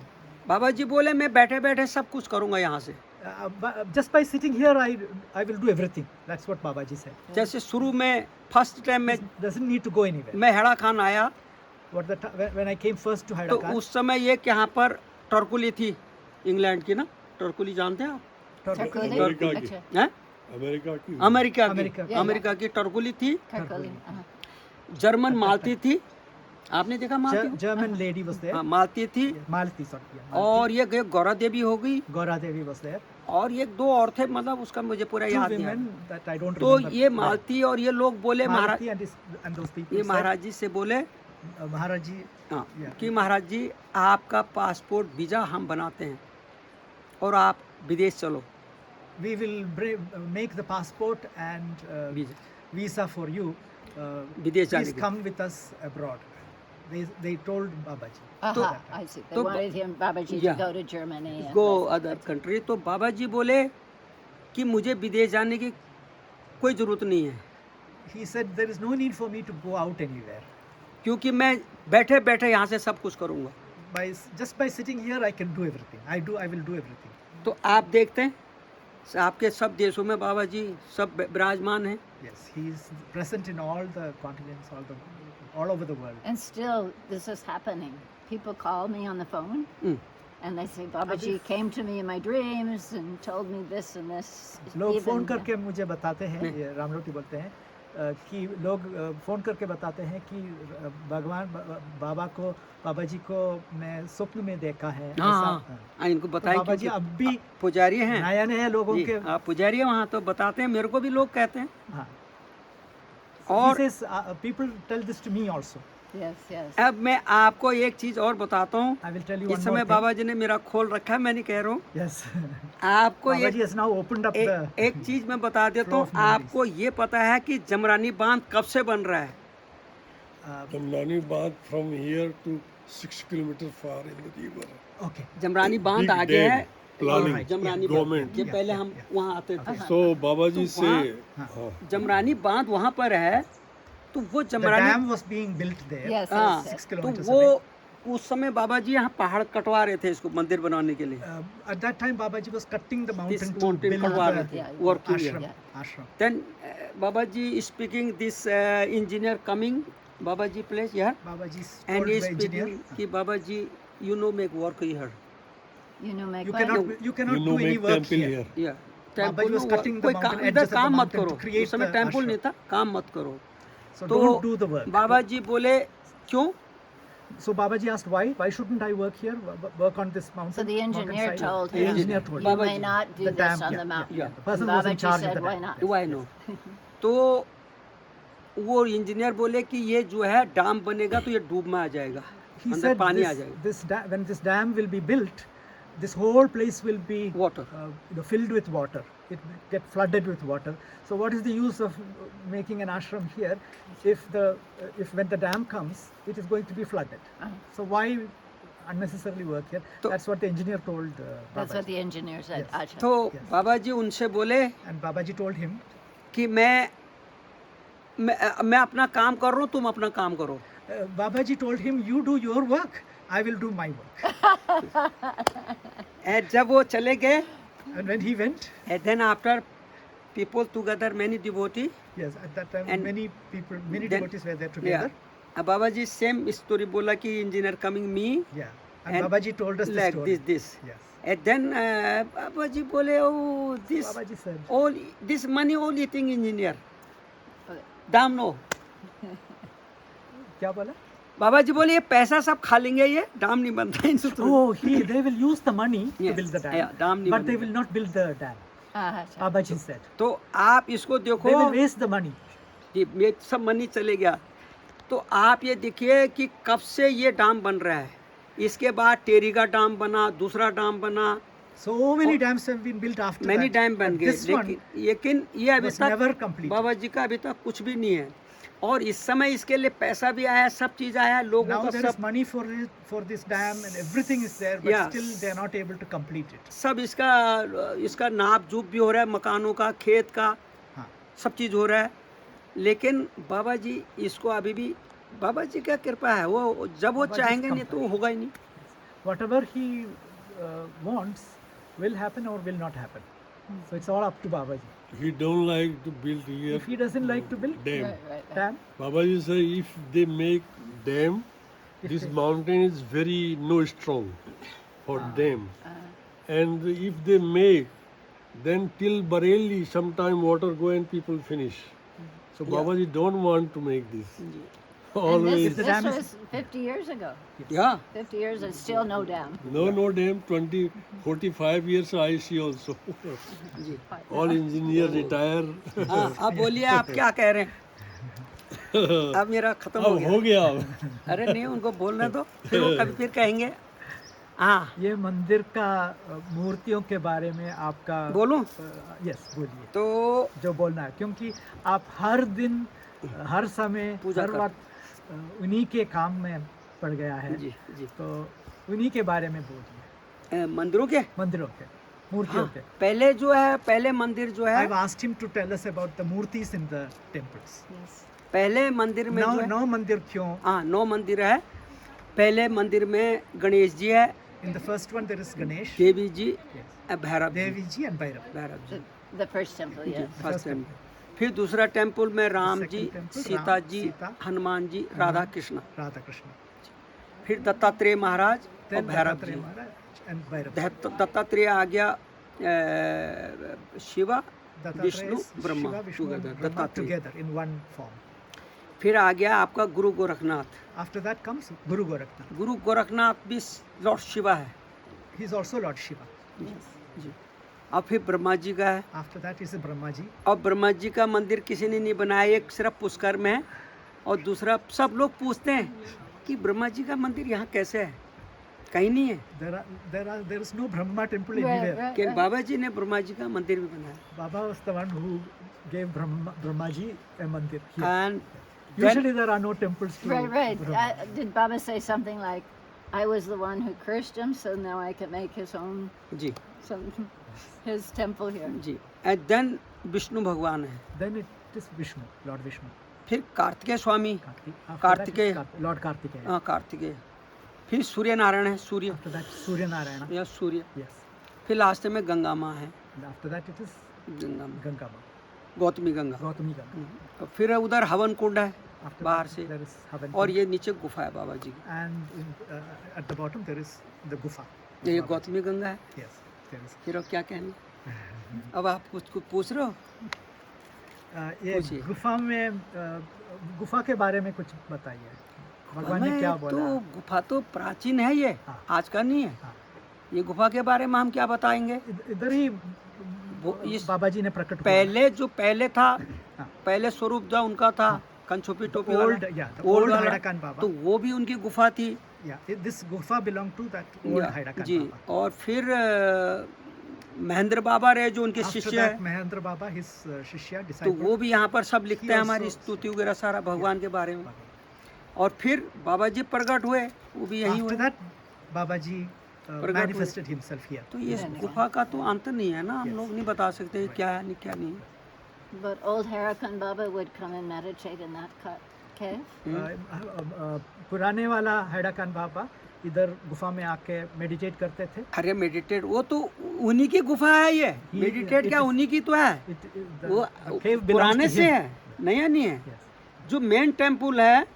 बाबा जी बोले मैं बैठे बैठे सब कुछ करूँगा यहाँ से। just by sitting here, I will do everything. That's what Baba ji said. जैसे शुरू में फर्स्ट टाइम में Doesn't need to go anywhere. मैं हेड़ा खान आया When I came first to तो Hyderabad, उस समय ये कि यहाँ पर टर्कुली थी, इंग्लैंड की ना, टर्कुली जानते हैं आप? Turkoli? अमेरिका की। अच्छा, हैं? अमेरिका की। अमेरिका अमेरिका की, की। अमेरिका की टर्कुली थी, Turkoli, जर्मन मालती थी, आपने देखा मालती को? German lady was there. हाँ, मालती थी। Malati, sorry. Yeah, और ये गौरा देवी हो गई Gaura Devi was there. और ये दो और थे, मतलब उसका मुझे पूरा Two याद नहीं आ women रहा। that I don't तो remember. ये मालती और ये लोग बोले महाराज, Malati and those people. ये said, महाराज जी से बोले Maharaj ji, हाँ, Yeah. कि महाराज जी आपका पासपोर्ट वीज़ा हम बनाते हैं और आप विदेश चलो। we will make the passport and visa visa for you. विदेश जाने Please के। come with us abroad. They told Baba ji. Aha, I see. They तो wanted him, Babaji, Yeah. to go to Germany. and go that's- other country. तो बाबा जी बोले कि मुझे विदेश जाने की कोई ज़रूरत नहीं है, He said there is no need for me to go out anywhere. क्योंकि मैं बैठे बैठे यहाँ से सब कुछ करूँगा। Just by sitting here, I can do everything. I will do everything. तो आप देखते हैं आपके सब देशों में बाबा जी सब विराजमान हैं। Yes, he is present in all the continents, all over the world. And still, this is happening. People call me on the phone hmm, and they say, Babaji came to me in my dreams and told me this and this. लोग Even- phone करके मुझे बताते हैं, ये रामलोटी बोलते हैं कि लोग फ़ोन करके बताते हैं कि भगवान बाबा जी को मैं स्वप्न में देखा है। हाँ ऐसा, हाँ हाँ, इनको तो बताएं बाबा जी क्योंकि अब भी पुजारी हैं नया लोगों जी, के आप पुजारी हैं वहाँ, तो बताते हैं, मेरे को भी लोग कहते हैं। हाँ और He says, people tell this to me also. Yes, yes. अब मैं आपको एक चीज़ और बताता हूँ। I will tell you इस one समय more thing. बाबा जी ने मेरा खोल रखा है, मैं नहीं कह रहा हूँ। Yes. आपको Baba ji एक has now opened up the. एक चीज़ मैं बता देता हूँ, flow of memories. आपको ये पता है कि जमरानी बांध कब से बन रहा है? Jamrani Bath from here to 6 kilometers far in the river. Okay. Jamrani बांध Big आगे dam, है, planning, और जमरानी government. बांध, ये पहले हम वहाँ आते थे। So Baba ji say, हाँ. हाँ, जमरानी बांध वहाँ पर है, तो वो The Jamrani, dam was being built there. Yes, हाँ, yes, yes. 6 तो kilometers वो away. उस समय बाबा जी यहाँ पहाड़ कटवा रहे थे इसको मंदिर बनाने के लिए। At that time, Babaji was cutting the mountain This to mountain build कटवा रहे the थे, yeah, working ashram. here. Ashram. Then Baba ji speaking this engineer coming, Baba ji place here, Babaji and told he the engineer, speaking कि Baba ji you know make work here. You know, make you what? cannot you do know any make work temple here. here. Yeah. Baba ji was no cutting the कोई mountain, इधर edges of the काम मत mountain करो, to create उस समय the temple ashram. नहीं था, काम मत करो। So तो don't do the work. बाबा जी बोले क्यों? So Babaji asked why? Why shouldn't I work here? Work on this mountain? So the engineer mountainside? told The him, engineer told you him. Babaji. may not do The this dam, on yeah, the mountain. yeah. The person was in Babaji charge of said, the why dam. not? Do I know? तो वो engineer बोले कि ये जो है dam बनेगा तो ये डूब में आ जाएगा, He अंदर said पानी आ जाएगा। when this dam will be built, this whole place will be water filled with water. It will get flooded with water. So what is the use of making an ashram here if when the dam comes, it is going to be flooded? So why unnecessarily work here? So- That's what the engineer told That's what Babaji. the engineer said. Yes. Acha. तो Yes. बाबा जी उनसे बोले And Babaji told him, कि मैं अपना काम कर रहा हूँ, तुम अपना काम करो. Babaji told him, you do your work, I will do my work. And जब वो चले गए, And when he went, and then after people together, many devotee, yes, at that time And many then- devotees were there together. Baba ji same story बोला कि engineer coming me Yeah. And And Babaji told us the like story. this. Yes. And then Baba ji बोले, oh this Babaji said, all this money all eating engineer. Okay. दाम no. क्या बोला? बाबा जी बोले ये पैसा सब खा लेंगे, ये डाम नहीं बनता इनसे तो. Oh, they will use the money to Yes. build the dam, Yeah, dam नहीं but they बनेगा. will not build the dam. Acha. Babaji said, तो आप इसको they will देखो, waste the money. ये सब मनी चले गया. तो आप ये देखिए कि कब से ये डाम बन रहा है. इसके बाद टेरी का डाम बना, दूसरा डाम बना, So many dams have been built after many that. Dam बन but गए, this one लेकिन ये अभी was तक never completed. बाबा जी का अभी तक कुछ भी नहीं है. और इस समय इसके लिए पैसा भी आया, सब चीज आया, लोगों Now का there is सब money for this dam and everything is there, but Yeah. still they are not able to complete it. सब इसका नाप जूप भी हो रहा है, मकानों का, खेत का, हाँ. सब चीज हो रहा है. लेकिन बाबा जी इसको अभी भी, बाबा जी क्या कृपा है, वो जब वो बाबा जी चाहेंगे कम नहीं तो वो होगा ही नहीं. Whatever he wants will happen or will not happen. So it's all up to Babaji. He don't like to build here If he doesn't like to build dam. Right. dam, Babaji say if they make dam, If this they- mountain is very no strong for dam. Uh, And if they make, then till Bareilly sometime water go and people finish. So Yeah. Babaji don't want to make this. Ji. and Always the this dam is- was 50 years ago. या 50 years and still no dam. no dam. 45 years I see also. Ji. All engineer retire. हाँ, अब बोलिए आप क्या कह रहे हैं. अब मेरा खत्म हो अब गया. हो गया अब. अरे नहीं, उनको बोलने दो, फिर वो कभी फिर कहेंगे. हाँ, ये मंदिर का मूर्तियों के बारे में आपका बोलूं यस बोलिए तो जो बोलना है, क्योंकि आप हर दिन हर समय पूजा हर कर- वक्त उन्हीं के काम में पड़ गया है. जी जी. तो उन्हीं के बारे में बोलिए, मंदिरों के, मंदिरों के मूर्तियों हाँ, के. पहले जो है, पहले मंदिर जो है, I've asked him to tell us about the murtis in the temples. Yes. पहले मंदिर में जो है, नौ मंदिर क्यों? हाँ 9 मंदिर है. पहले मंदिर में गणेश जी है, In the first one there is Ganesh, Devi ji, yes, Bhairav ji, Devi ji and Bhairav. Bhairav ji, The first temple, yes. First temple. फिर दूसरा टेम्पल में Ram ji, second temple, Sita Ram, जी, Sita, Hanuman ji, Radha Krishna. Radha Krishna. फिर दत्तात्रेय महाराज और Then Bhairav Dattatreya ji. Maharaj and Bhairav. Dattatreya आ गया, Shiva, Dattatreya Vishnu, is Brahma, Shiva, Vishnu and together, Brahma Dattatreya. together in one form. फिर आ गया आपका गुरु Gorakhnath. After that comes Guru Gorakhnath. गुरु गोरखनाथ भी लॉर्ड शिवा है. He is also Lord Shiva. जी. और फिर ब्रह्मा जी का है. After that is Brahma ji. और ब्रह्मा जी का मंदिर किसी ने नहीं बनाया, एक सिर्फ पुष्कर में है. और दूसरा सब लोग पूछते हैं कि ब्रह्मा जी का मंदिर यहाँ कैसे है, कहीं नहीं है. There is no Brahma temple Right, anywhere. right, कि right. बाबा जी ने ब्रह्मा जी का मंदिर भी बनाया. Baba was the one who gave Brahma ji a mandir here. And Usually there are no temples to Right, right. Brahma. Did Baba say something like, I was the one who cursed him, so now I can make his own, जी his temple here? जी. And then Vishnu भगवान है. Then it is Vishnu, Lord Vishnu. फिर कार्तिकेय स्वामी, After Kartikeya. that is Lord Kartikeya. हाँ कार्तिकेय. फिर सूर्य नारायण है, सूर्य After that Surya Narayana. या सूर्य. Yes. फिर लास्ट में गंगा माँ है, And after that it is Ganga माँ, Ganga Ma, Gautami Ganga. Gautami Ganga. और फिर उधर हवन कुंड है After बाहर that से. there is Havan. और ये नीचे गुफा है बाबा जी की. And at the bottom there is the Gufa. ये Baba ji. गौतमी गंगा है. Yes, there is. फिर अब क्या कहने, अब आप कुछ पूछ रहे हो. ये पूछिए. गुफा में गुफा के बारे में कुछ बताइए. भगवान ने हमें क्या तो बोला? गुफा तो प्राचीन है, ये हाँ. आज का नहीं है. हाँ. ये गुफा के बारे में हम क्या बताएंगे. इधर ही इस बाबा जी ने प्रकट पहले जो पहले था, हाँ. पहले स्वरूप जो उनका था, कंछुपी टोपी ओल्ड वाला, या ओल्ड ओल्ड वाला, हड़कन बाबा. तो वो भी उनकी गुफा थी. Yeah, this gufa belonged to that old या, Haida Khan जी। Baba. और फिर महेंद्र बाबा रहे जो उनके After शिष्य that, है, Mahendra Baba, his Shishya, तो disciple. वो भी यहाँ पर सब लिखते हैं also- हमारी स्तुति वगैरह सारा भगवान के बारे में। Baba. और फिर बाबा जी प्रकट हुए, वो भी यहीं After हुए। that, Babaji प्रकट manifested himself here. तो ये धन्यवाद। गुफा का तो अंत नहीं है ना, हम Yes. लोग नहीं बता सकते क्या है नहीं क्या नहीं है। But old Harakan Baba would come and meditate in that cave. पुराने वाला हैडा खान बाबा इधर गुफा में आके मेडिटेट करते थे. अरे मेडिटेट वो तो उन्हीं की गुफा है, ये He- मेडिटेट it क्या is- उन्हीं की तो है, वो The cave belongs पुराने to से him. है, नया नहीं है। Yes. जो मेन टेम्पल है,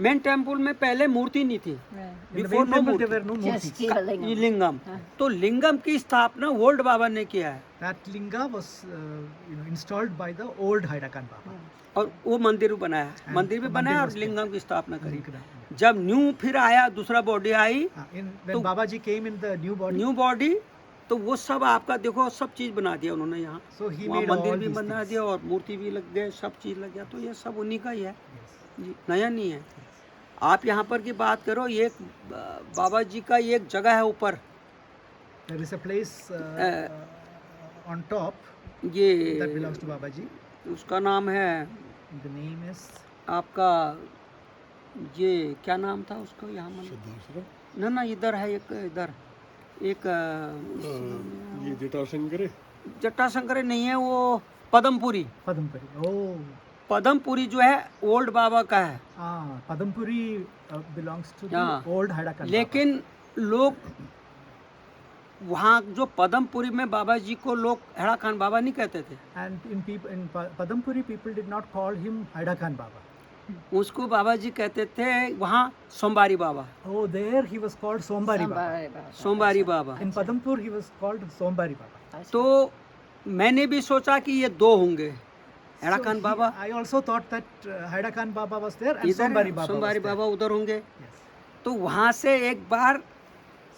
मेन टेम्पल में पहले मूर्ति नहीं थी, In the before main no temple there murti, were no Just murtis. Shiva ये Lingam. लिंगम। तो लिंगम की स्थापना ओल्ड बाबा ने किया है, That linga was installed by the old Haida Khan Baba. और वो मंदिर भी बनाया, मंदिर भी मंदिर बनाया और was लिंगम की स्थापना करी। Linga. जब न्यू फिर आया, दूसरा बॉडी आई, When तो- Babaji came in the new body, new body, तो वो सब आपका देखो सब चीज बना दिया उन्होंने यहाँ, so he वहाँ made मंदिर all भी these बना things. दिया और मूर्ति भी लग गए, सब चीज लग गया। तो ये सब उन्हीं का ही है, Yes. जी, नया नहीं है। आप यहाँ पर की बात करो, एक बाबा जी का एक जगह है ऊपर, There is a place on top ये that belongs to Babaji. उसका नाम है The name is आपका, ये क्या नाम था उसका, यहाँ ना ना इधर है एक, इधर एक ये जटाशंकर है। जटाशंकर नहीं है, वो पदमपुरी। Padampuri. Oh, पदमपुरी जो है ओल्ड बाबा का है, Padampuri belongs to the हाँ। old Haida Khan Baba. लेकिन लोग वहाँ जो पदमपुरी में बाबा जी को लोग हेड़ा खान बाबा नहीं कहते थे, And in Padampuri, people did not call him Haida Khan Baba. उसको बाबा जी कहते थे वहाँ सोमवारी बाबा, Oh, there he was called Sombari Baba. Somebody Baba. सोमवारी बाबा। In Padampur, he was called Sombari Baba. I see. तो मैंने भी सोचा कि ये दो होंगे, हेड़ा So Khan he- Baba I also thought that Haida Khan Baba was there and इधर Sombari है, Baba सोमवारी was there. बाबा उधर होंगे। Yes. तो वहाँ से एक बार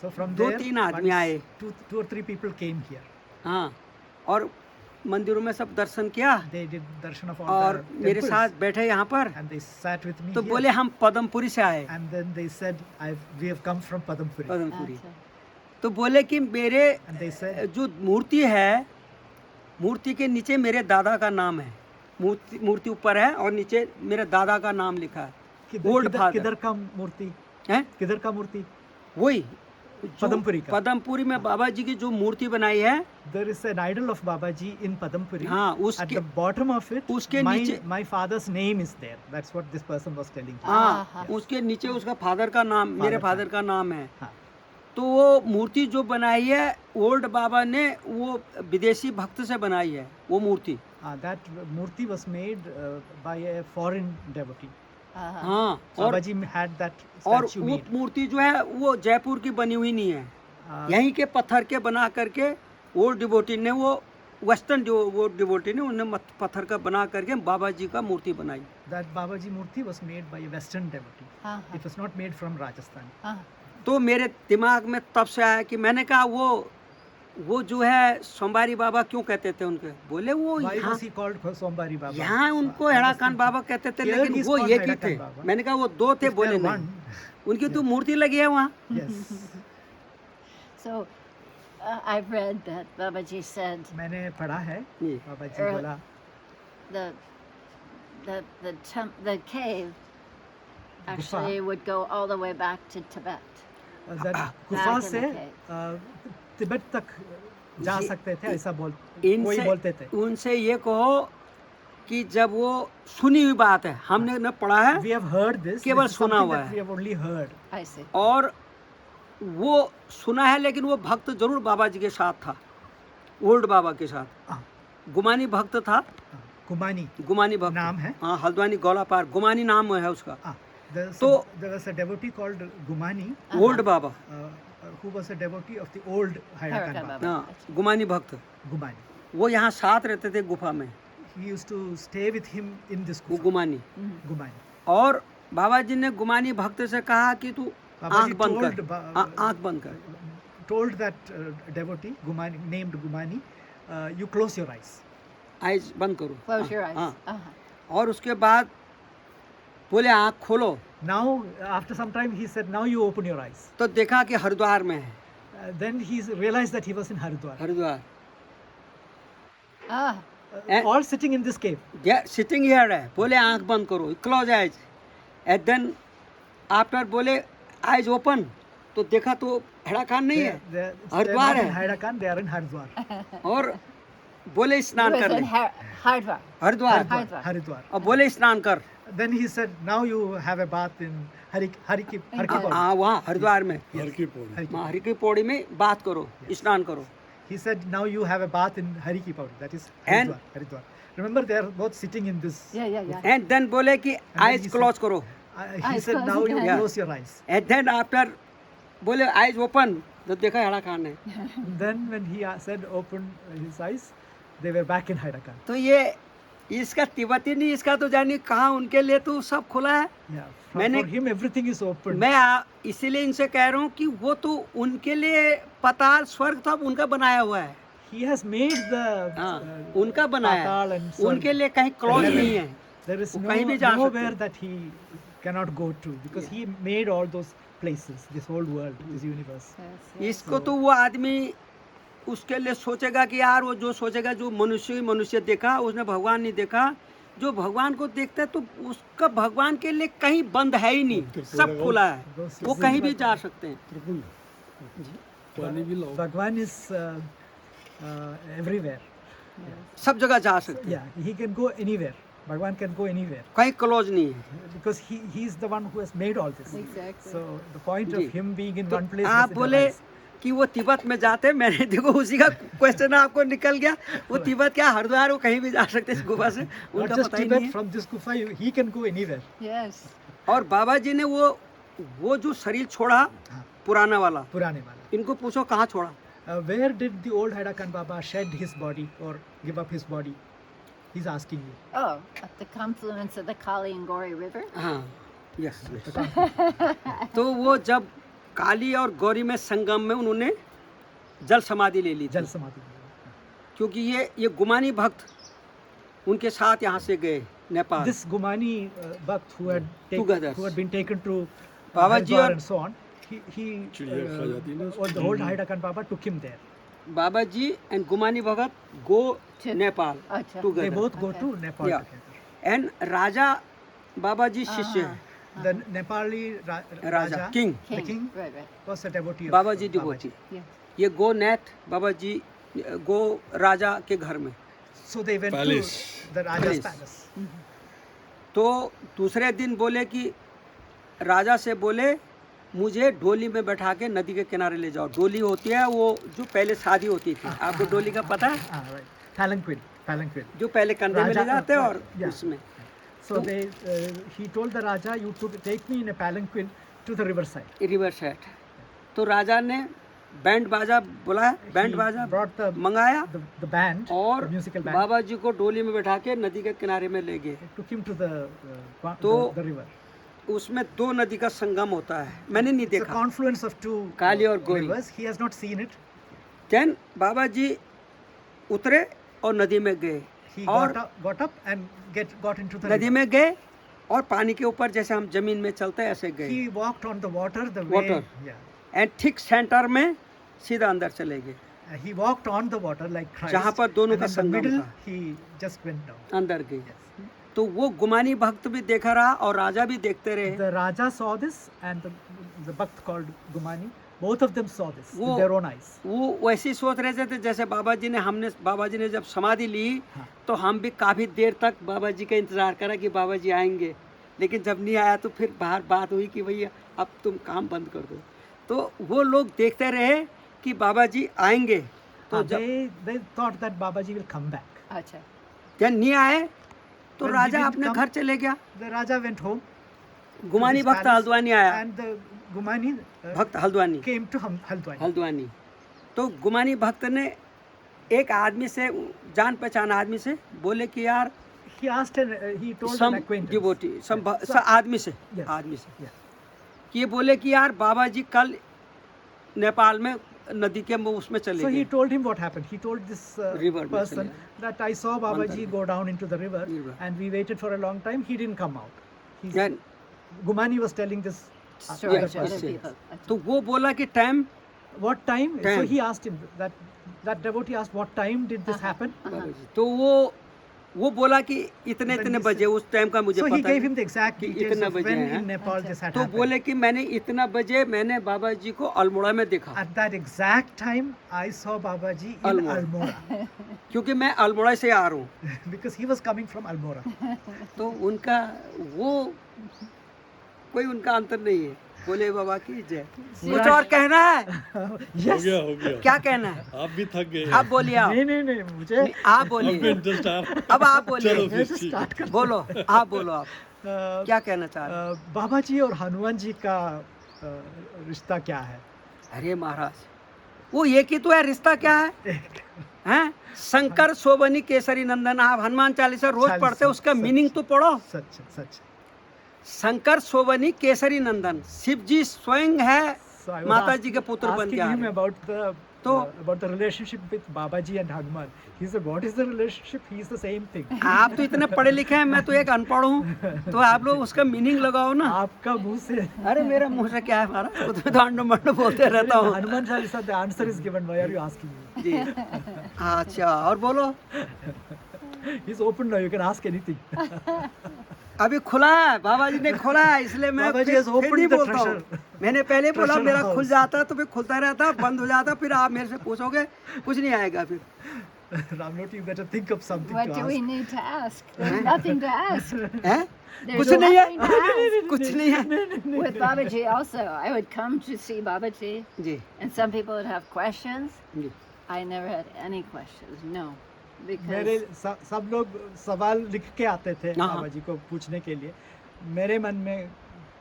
So from दो there, तीन आदमी once आए। two or three people came here. हाँ, और मंदिरों में सब दर्शन किया They did darshan of all और the मेरे temples, साथ बैठे यहाँ पर, and they sat with me तो here. बोले हम पदमपुरी से आए, And then they said, we have come from Padampuri. Padampuri. अच्छा। तो बोले कि मेरे And they said, जो मूर्ति है, मूर्ति के नीचे मेरे दादा का नाम है, मूर्ति ऊपर है और नीचे मेरे दादा का नाम लिखा है, ओल्ड फादर किधर का मूर्ति? है, किधर का मूर्ति? वही पदमपुरी का। पदमपुरी में बाबा जी की जो मूर्ति बनाई है, There is an idol of Babaji in Padampuri. हाँ, At उसके the bottom of it, उसके my, नीचे- my father's name is there. That's what this person was telling me. हाँ, हाँ। उसके नीचे उसका फादर का नाम, मेरे फादर फादर का नाम है। हाँ। तो वो मूर्ति जो बनाई है ओल्ड बाबा ने, वो विदेशी भक्त से बनाई है वो मूर्ति। That murti was made by a foreign devotee. Uh-huh. हाँ, और Babaji had that और statue वो made. मूर्ति जो है वो जयपुर की बनी हुई नहीं है, यहीं के पत्थर के बना करके ओल्ड डिवोटी ने, वो वेस्टर्न वो डिवोटी ने उन्हें पत्थर का बना करके बाबा जी का मूर्ति बनाई। That Babaji murti was made by a western devotee. Uh-huh. It was not made from Rajasthan. Uh-huh. तो मेरे दिमाग में तब से आया कि मैंने कहा वो जो है सोमवारी बाबा क्यों कहते थे उनके, बोले वो Why यहाँ was he called Sombari Baba? यहाँ उनको I हेड़ा was खान thinking, बाबा कहते थे, here लेकिन he's वो called एक ही Haida थे। Khan Baba. मैंने कहा वो दो थे, If बोले there नहीं, one, उनकी तो मूर्ति लगी है वहाँ। yes. So I've read that Babaji said मैंने पढ़ा है, ये, बाबाजी Er- बोला, the cave actually would go all the way back to Tibet. that गुफा back in से the cave. तिब्बत तक जा ये- सकते थे, ऐसा कोई इनसे बोलते थे. उनसे ये कहो कि जब वो सुनी हुई बात है, हमने न पढ़ा है We have heard this. केवल This is सुना something हुआ that है। we have only heard. I see. और वो सुना है, लेकिन वो भक्त जरूर बाबा जी के साथ था, ओल्ड बाबा के साथ। हाँ। गुमानी भक्त था, गुमानी गुमानी भक्त नाम है। हाँ, हल्द्वानी गौला पार गुमानी नाम है उसका। So there was a devotee called Gumani, old Baba, who was a devotee of the old Haida Harakan Khan Baba. Baba. हाँ, गुमानी भक्त, Gumani. वो यहाँ साथ रहते थे गुफा में, He used to stay with him in this वो gufa. गुमानी। Gumani. और बाबा जी ने गुमानी भक्त से कहा कि तू बाबाजी आंख बंद कर, told आंख बंद कर। told that devotee Gumani, named Gumani, you close your eyes. Eyes बंद करो, Close your eyes. हाँ। Uh-huh. और उसके बाद बोले आँख खोलो, Now, after some time, he said, "Now you open your eyes." तो देखा कि हरिद्वार में है, Then he realized that he was in Haridwar, Haridwar Ah, all sitting in this cave. Sitting here है. बोले आंख बंद करो, close eyes. And then after बोले आइज ओपन, तो देखा तो हेड़ा खान नहीं है, They're हरिद्वार not in है. Haryana, they are in Haridwar. और बोले he स्नान was कर in ले, Hardwar. हरिद्वार. Haridwar. Haridwar. और बोले स्नान कर. Then he said, "Now you have a bath in Hariki Pauri." हाँ वहाँ हरिद्वार में, हर की पौड़ी. Hariki. हरि की पौड़ी में बात करो, स्नान करो. He said, "Now you have a bath in Hariki Pauri." That is And- Haridwar. Haridwar. Remember, they are both sitting in this. Yeah. And then बोले कि then आइज he क्लोज करो. He Eyes said, closed "Now you again. close your eyes." And then after बोले eyes open, तो देखा हेड़ा खान है. Then when he said open his eyes, they were back in Haryana. तो ये इसका तिब्बती नहीं, इसका तो जानिए कहाँ, उनके लिए तो सब खुला है. Yeah. मैंने- For him, everything is open. मैं इसीलिए इनसे कह रहा हूँ कि वो तो उनके लिए पाताल स्वर्ग तो अब उनका बनाया हुआ है. He has made the हाँ, उनका बनाया Patal है. and Swarg. उनके लिए कहीं क्लोज नहीं है. There is वो no, कहीं भी जा सकते nowhere हैं. that he cannot go to because he made all those places, this whole world, this universe. इसको तो वो आदमी उसके लिए सोचेगा कि यार वो जो सोचेगा, जो मनुष्य देखा उसने भगवान नहीं देखा. जो भगवान को देखता है तो उसका भगवान के लिए कहीं बंद है ही नहीं, सब खुला है, वो कहीं भी जा सकते हैं. त्रिपुल पानी भी लाओ. Bhagwan is everywhere. सब जगह जा सकते हैं, Yeah, he can go anywhere. Bhagwan can go anywhere कहीं क्लोज नहीं है. because he is the one who has made all this. Exactly. So the point ji. of him being in तो one place. आप was in बोले the eyes. कि वो तिब्बत में जाते, मैंने देखो उसी का क्वेश्चन आपको निकल गया. वो तिब्बत क्या हरिद्वार, वो कहीं भी जा सकते इस गुफा से, Not उनका just पता ही Tibet, नहीं है. from this gufa, he can go anywhere. Yes. और बाबा जी ने वो जो शरीर छोड़ा हाँ. पुराना वाला, Purane wala. इनको पूछो कहाँ छोड़ा. Where did the old Haryana Baba shed his body or give up his body? He's asking you. Oh, at the confluence of the Kali and Gori River. हाँ, यस. तो वो जब काली और गौरी में संगम में उन्होंने जल समाधि ले ली थी, Jal Samadhi. क्योंकि ये गुमानी भक्त उनके साथ यहाँ से गए Nepal. This Gumani Bhakt who had Together. who had been taken to Baba ji Haridwar और- and so on, he चिड़िया खा जाती है ना उसको. or the old Haryana Baba took him there. Baba ji and Gumani Bhagat go To- Nepal Acha. They together. both go Okay. to Nepal Yeah. together. And राजा बाबा जी शिष्य हैं. The Nepali raja king, the king Right. was a devotee of Baba ji Babaji. Devotee. Yes. ये गो नैथ बाबा जी गो राजा के घर में. So they went Palace. to the Raja's Palace. palace. तो दूसरे दिन बोले कि राजा से बोले मुझे डोली में बैठा के नदी के किनारे ले जाओ. डोली होती है वो जो पहले शादी होती थी, आपको डोली का पता है, Ah, right. Palanquin. जो पहले कंधे में ले राजा- जाते हैं और Yeah. उसमें. So he told the Raja, "You take me in a palanquin to the riverside." River set. तो राजा ने बैंड बाजा बुलाया, बैंड He बाजा brought the मंगाया the band, और the musical band. बाबा जी को डोली में बैठा के नदी के किनारे में ले गए. Took him to the तो- the river. उसमें दो नदी का संगम होता है, मैंने नहीं It's a देखा. confluence of two काली और गोरी. rivers. He has not seen it. Then Baba ji उतरे और नदी में गए He और got up and got into the नदी river. में गए और पानी के ऊपर जैसे हम जमीन में चलते हैं ऐसे गए. He walked on the water the Water. way. Yeah. And ठीक सेंटर में सीधा अंदर चले गए, He walked on the water like Christ. जहाँ पर दोनों and का in the संगम middle, था. he just went down. अंदर गए. तो वो गुमानी भक्त भी देखा रहा और राजा भी देखते रहे. The Raja saw this and the Bhakt called Gumani, both of them saw this with वो- their own eyes. वो वैसे ही सोच रहे थे जैसे बाबा जी ने जब समाधि ली हाँ. तो हम भी काफ़ी देर तक बाबा जी का इंतज़ार करा कि बाबा जी आएंगे, लेकिन जब नहीं आया तो फिर बाहर बात हुई कि भैया अब तुम काम बंद कर दो. तो वो लोग देखते रहे कि बाबा जी आएंगे. तो जब They thought that Babaji will come back. Acha. जब नहीं आए तो When he राजा didn't अपने come- घर चले गया. The Raja went home. to Gumani his भक्त palace, हल्द्वानी आया. And the Gumani भक्त Haldwani came to Haldwani. Haldwani. तो गुमानी भक्त ने एक आदमी से, जान पहचान आदमी से बोले कि यार He asked he told some an acquaintance. Devotee some So- आदमी से Yes. आदमी से Yeah. कि ये बोले कि यार बाबा जी कल नेपाल में नदी के उसमें चले So he गए. told him what happened. He told this River में person चले that I saw Babaji अंदर go down into the river River. and we waited for a long time. He didn't come out. He's, Then Gumani was telling this. Story Yes, to other yes, yes. people. तो वो बोला कि time What time? So Time. he asked him that devotee asked, what time did this happen? तो वो बोला कि इतने Then इतने he बजे said- उस टाइम का मुझे So he पता gave है। him the exact कि details इतना of बजे when हैं। in Nepal this had तो happened. बोले कि मैंने इतना बजे मैंने बाबा जी को अल्मोड़ा में देखा, At that exact time, I saw Babaji in Almora. Almora क्योंकि मैं अल्मोड़ा से आ रहा हूँ। because he was coming from Almora. तो उनका वो कोई उनका अंतर नहीं है। बोले बाबा की जय। कुछ और कहना है? हो Yes. गया क्या कहना है? आप भी थक गए आप बोलिए। आप नहीं मुझे आप आपको बोलिए। इंटरेस्ट आ रहा है। अब आप चलो बोलिए। फिर से ठीक start है। कर बोलो आप बोलो आप uh, क्या कहना चाह रहे हैं? बाबा जी और हनुमान जी का रिश्ता क्या है? अरे महाराज वो एक ही तो है, रिश्ता क्या है? हैं? शंकर शोभनी केसरी नंदन। आप हनुमान चालीसा रोज चालीसा, पढ़ते हो, उसका सच। मीनिंग तो पढ़ो। सच सच. शंकर शोभनी केसरी नंदन, शिव जी स्वयं है So I was माता जी के पुत्र बन asking के आ him रहे हैं। about the relationship with Babaji and Hanuman. He said, what is the relationship? He is the same thing. आप तो इतने पढ़े लिखे हैं, मैं तो एक अनपढ़ हूँ, तो आप लोग उसका मीनिंग लगाओ ना। आपका मुंह से अरे मेरा मुंह से क्या है महाराज, खुद में तो अंडो मंडो बोलते रहता हूँ। Hanuman Chalisa, the answer is given. Why are you asking me? जी अच्छा, और बोलो। He's open now. You can ask anything. अभी खुला है, बाबा जी ने खोला है, इसलिए मैं बाबा जी फिर has opened नहीं the बोलता हूँ। treasure. मैंने पहले बोला treasure मेरा house. खुल जाता तो फिर खुलता रहता, बंद हो जाता, फिर आप मेरे से पूछोगे, कुछ नहीं आएगा फिर। Ramloti, you better think of something What to do ask. we need to ask? There's nothing to ask. हैं? There's कुछ नहीं है, nothing to ask. कुछ नहीं है। With Babaji also, I would come to see Babaji, ji and some people would have questions. Ji I never had any questions, no. मेरे Because सब लोग सवाल लिख के आते थे हाँ। बाबा जी को पूछने के लिए. मेरे मन में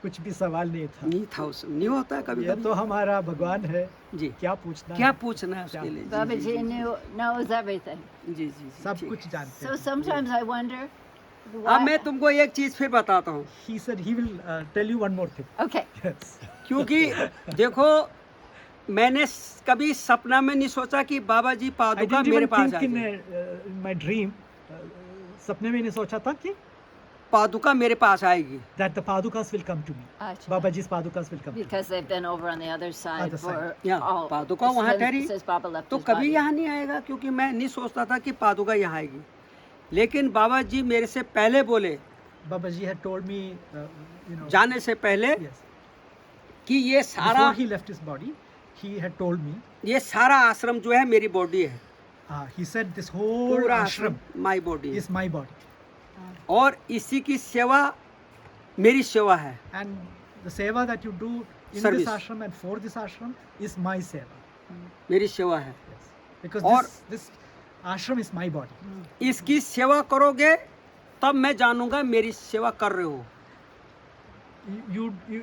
कुछ भी सवाल नहीं था. नहीं था, उस नहीं होता कभी ये कभी। तो हमारा भगवान है, जी क्या पूछना क्या है? पूछना है उसके लिए? जी, Babaji जी, knows everything. जी जी जी, सब ठीक। कुछ जानते So हैं. sometimes I wonder अब why. मैं तुमको एक चीज फिर बताता हूँ, He said he will tell you one more thing. Okay. Yes. क्योंकि देखो मैंने कभी सपना में नहीं सोचा कि बाबा जी I पादुका didn't मेरे even पास think in, आएगी। in my dream, सपने में नहीं सोचा था कि पादुका मेरे पास आएगी। that the padukas will come to me. Acha. Babaji's padukas will come to me. Because they've been over on the other side Other for side. Yeah, all. पादुका वहाँ since- ठहरी, since Baba left तो his कभी body. यहाँ नहीं आएगा, क्योंकि मैं नहीं सोचता था कि पादुका यहाँ आएगी। लेकिन बाबा जी मेरे से पहले बोले, Babaji had told me, जाने से पहले, yes, कि ये सारा before he left his body, he had told me, ये सारा आश्रम जो है मेरी बॉडी है, he said this whole पूरा ashram आश्रम माई बॉडी है, is my body. और इसी की सेवा मेरी सेवा है। And the seva that you do in Service. this ashram and for this ashram is my seva. मेरी सेवा है। Yes. Because और- this ashram is my body. इसकी सेवा करोगे तब मैं जानूंगा मेरी सेवा कर रहे हो।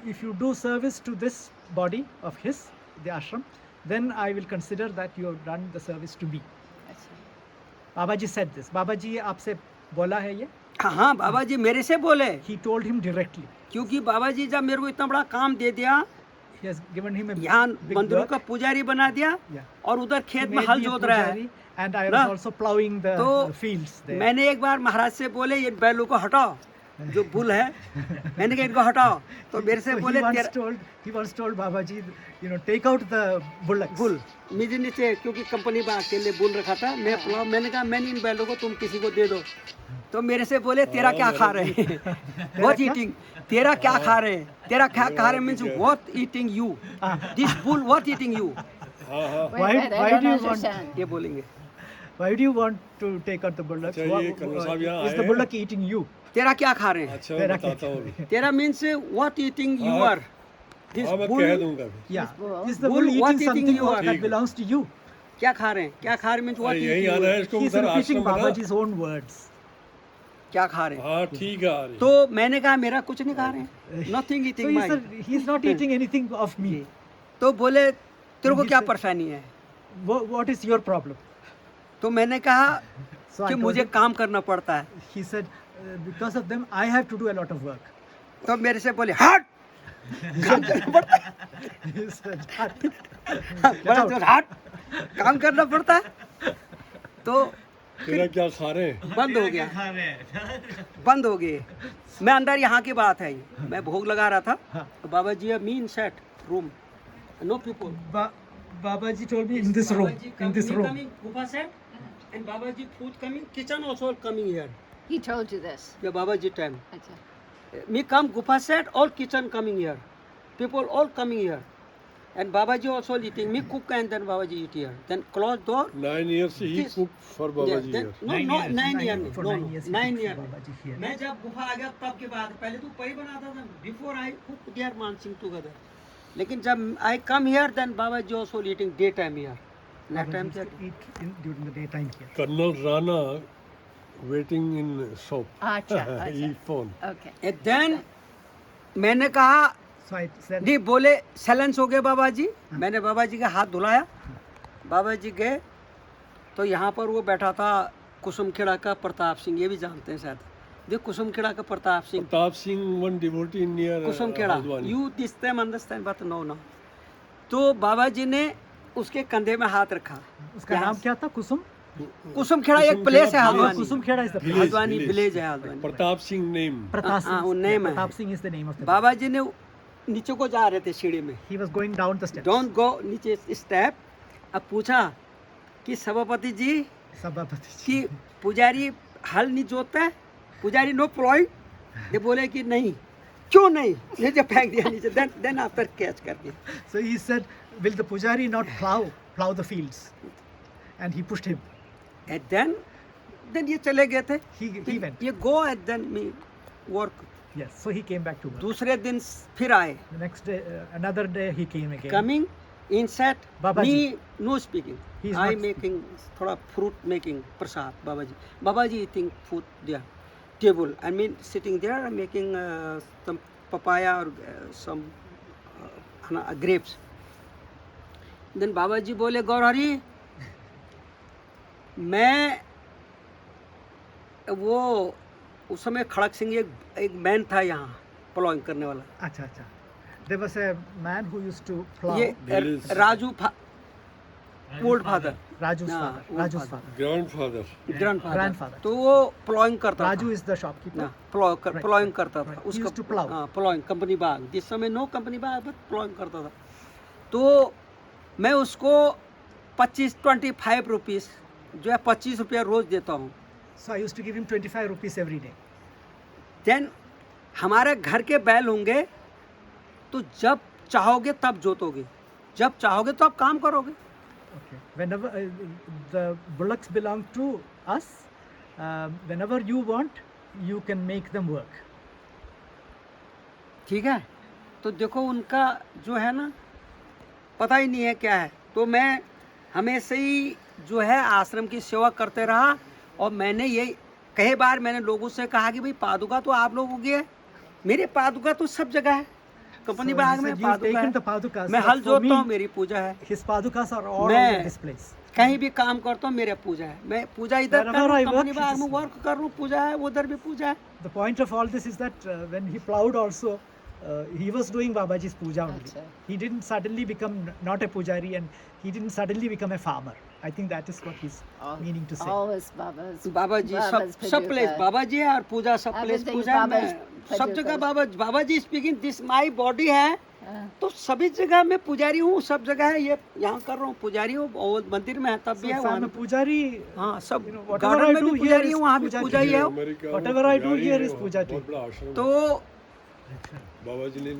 If you do service to this body of his, the ashram, then I will consider that you have done the service to me. Babaji said this. Babaji आपसे बोला है ये? हाँ बाबा जी मेरे से बोले, He told him directly. क्योंकि बाबा जी जब मेरे को इतना बड़ा काम दे दिया, He has given him a यहाँ big मंदिरों work. का पुजारी बना दिया, Yeah. और उधर He खेत में made हल me a जोत रहा है। pujari, and I was ना? also plowing the तो fields there. मैंने एक बार महाराज से बोले ये बैलों को हटाओ, जो बुल है, मैंने कहा इनको हटाओ, तो मेरे से So बोले he once told Babaji, take out the bullocks. Bull मुझे नीचे, क्योंकि कंपनी में अकेले बुल रखा था, मैं पुलाव, मैंने कहा मैंने इन बैलों को तुम किसी को दे दो, तो मेरे से बोले तेरा क्या खा रहे हैं? व्हाट ईटिंग, तेरा क्या खा रहे हैं? तेरा क्या खा रहे means what eating you, this bull what eating you, Wait, Why- wait, I why don't do you want- understand. ये बोलेंगे। Why do you want to take out the bullocks? अच्छा, ये कलर साहब यहाँ Is the आए bullock eating you? तेरा क्या खा रहे हैं? अच्छा मैं तेरा बताता हूँ। तेरा मीन्स व्हाट ईटिंग यू हाँ, आर, दिस हाँ मैं बुल कह दूंगा। Yeah. bull- Is the bull bull what eating eating something you are? that belongs to you? क्या खा रहे हैं? क्या खा रहे हैं मीन्स व्हाट यही ईटिंग आना यू, है इसको He's उधर repeating आश्रम में ना। Babaji's own words. क्या खा रहे हैं? हाँ ठीक है आ रही। तो मैंने कहा मेरा कुछ नहीं खा रहे हैं, nothing So eating he my. said he's not eating anything of me. तो बोले तेरे को He क्या said- परेशानी है? What is your problem? तो मैंने कहा So I कि told मुझे him, काम करना पड़ता है। he said, because of them, I have to do a lot of work. तो मेरे से बोले हट, काम करना पड़ता है, He said, बड़ा जोर, हट, काम करना पड़ता है। तो तेरा क्या खा रहे हैं? बंद हो गया, बंद हो गए। मैं अंदर, यहाँ की बात है ये, मैं भोग लगा रहा था, हाँ। तो Baba ji me in set room, no people. Babaji told me in this room, Gufa set, and Baba ji food coming, kitchen also coming here. He told you this. Yeah, Baba ji time. Acha. Me come Gufa set, all kitchen coming here. People all coming here. And Baba ji also eating. Me cook and then Baba ji eat here. Then close door. 9 years he Yes. cooked for Babaji then, here. no, 9 years. For No, 9 years. 9 years. Babaji here. मैं जब गुफा आ गया तब की बात है, पहले तो परी बनाता था, before I cook there Mansingh together. लेकिन जब I come here then Baba ji also eating day time here, night time Babaji used to eat during the daytime here. Colonel Rana waiting in shop. Acha. He Acha. phone. Okay. And then मैंने कहा, So I said, नहीं बोले silence हो गए बाबा जी। मैंने बाबा जी का हाथ धुलाया, बाबा जी गए तो यहाँ पर वो बैठा था कुसुमखेड़ा का प्रताप सिंह, ये भी जानते हैं शायद, देख कुसुमखेड़ा का Pratap Singh, Pratap Singh, one devotee near Kusumkheda, Haldwani. You this time understand but no no. तो बाबा जी ने उसके कंधे में हाथ रखा। उसका नाम क्या था? कुसुम? कुसुमखेड़ा एक प्लेस है Haldwani, Kusumkheda is the Village, Haldwani village. Village है Haldwani. Pratap Singh name. Pratap हाँ, वो Singh. name है। Pratap Singh is the name of the. Baba जी ने नीचे को जा रहे थे सीढ़ी में, He was going down the steps. Don't go नीचे स्टेप। अब पूछा कि सभापति जी Sabapati कि ji. पुजारी हल नहीं जोतता है, पुजारी नो प्लॉय, ये बोले कि नहीं, क्यों नहीं, नीचे फेंक दिया नीचे, देन आफ्टर कैच कर दिया। So he said, will the pujari not plow the fields? And he pushed him. And then ये चले गए थे, He went. ये go and then me work. Yes. So he came back to work. दूसरे दिन फिर आए, The next day, another day he came again. Coming in set, Baba me ji. No speaking, He is I not making थोड़ा fruit making prasad. Baba ji eating food there table, I mean sitting there making some papaya और some grapes. Then Baba ji बोले, गौरहरी मैं वो उस समय खड़क सिंह एक man था यहाँ प्लॉइंग करने वाला, Acha, acha. There was a man who used to plow. ये There is- Raju old father, Raju's हाँ, father. old Raju's father. father. Grandfather. Grandfather. तो वो प्लॉइंग करता Raju था, is the shopkeeper. Right, ploughing right, करता था right. He उसका, used to plow. Ploughing Company Bagh, जिस समय no Company Bagh but ploughing करता था। तो मैं उसको 25 रुपीस जो है 25 रुपया रोज देता हूँ। So I used to give him 25 rupees every day. Then हमारे घर के बैल होंगे तो जब चाहोगे तब जोतोगे, जब चाहोगे तो आप काम करोगे। Okay. Whenever the bullocks belong to us, whenever you want, you can make them work. ठीक है, तो देखो उनका जो है ना पता ही नहीं है क्या है। तो मैं हमेशा ही जो है आश्रम की सेवा करते रहा, और मैंने ये कई बार मैंने लोगों से कहा कि भाई पादुका तो आप लोगों की है, मेरे पादुका तो सब जगह है, कंपनी So बाग he में said, "You've taken the पादुका है, padukas, मैं but हल for जोतता हूँ, me, मेरी पूजा है, his padukas are all मैं- over this place." कहीं भी काम करता हूँ मेरा पूजा है, मैं पूजा इधर कर Wherever रहा I हूँ, work, company it Bagh is- में वर्क कर रहा हूँ, पूजा है, उधर भी पूजा है। The point of all this is that when he plowed also, he was doing Babaji's puja only. Acha. He didn't suddenly become not a pujari, and he didn't suddenly become a farmer. I think that is what he's meaning to say. Always Baba's. बाबा जी सब place बाबा जी है, और पूजा सब place Everything पूजा है, Baba's मैं सब जगह Padukas. Baba ji speaking, this my body है, तो सभी जगह मैं पुजारी हूँ, सब जगह है, ये यहाँ कर रहा हूँ पुजारी हूँ, और मंदिर में है तब So भी है if I'm a वहाँ, pujari, हाँ सब you know, whatever garden I में do भी here पुजारी is है, वहाँ भी puja पूजा ही है। अमेरिका Whatever I do पुजारी here है, is puja बहुत too. बड़ा आश्रम है। तो बाबा जी ने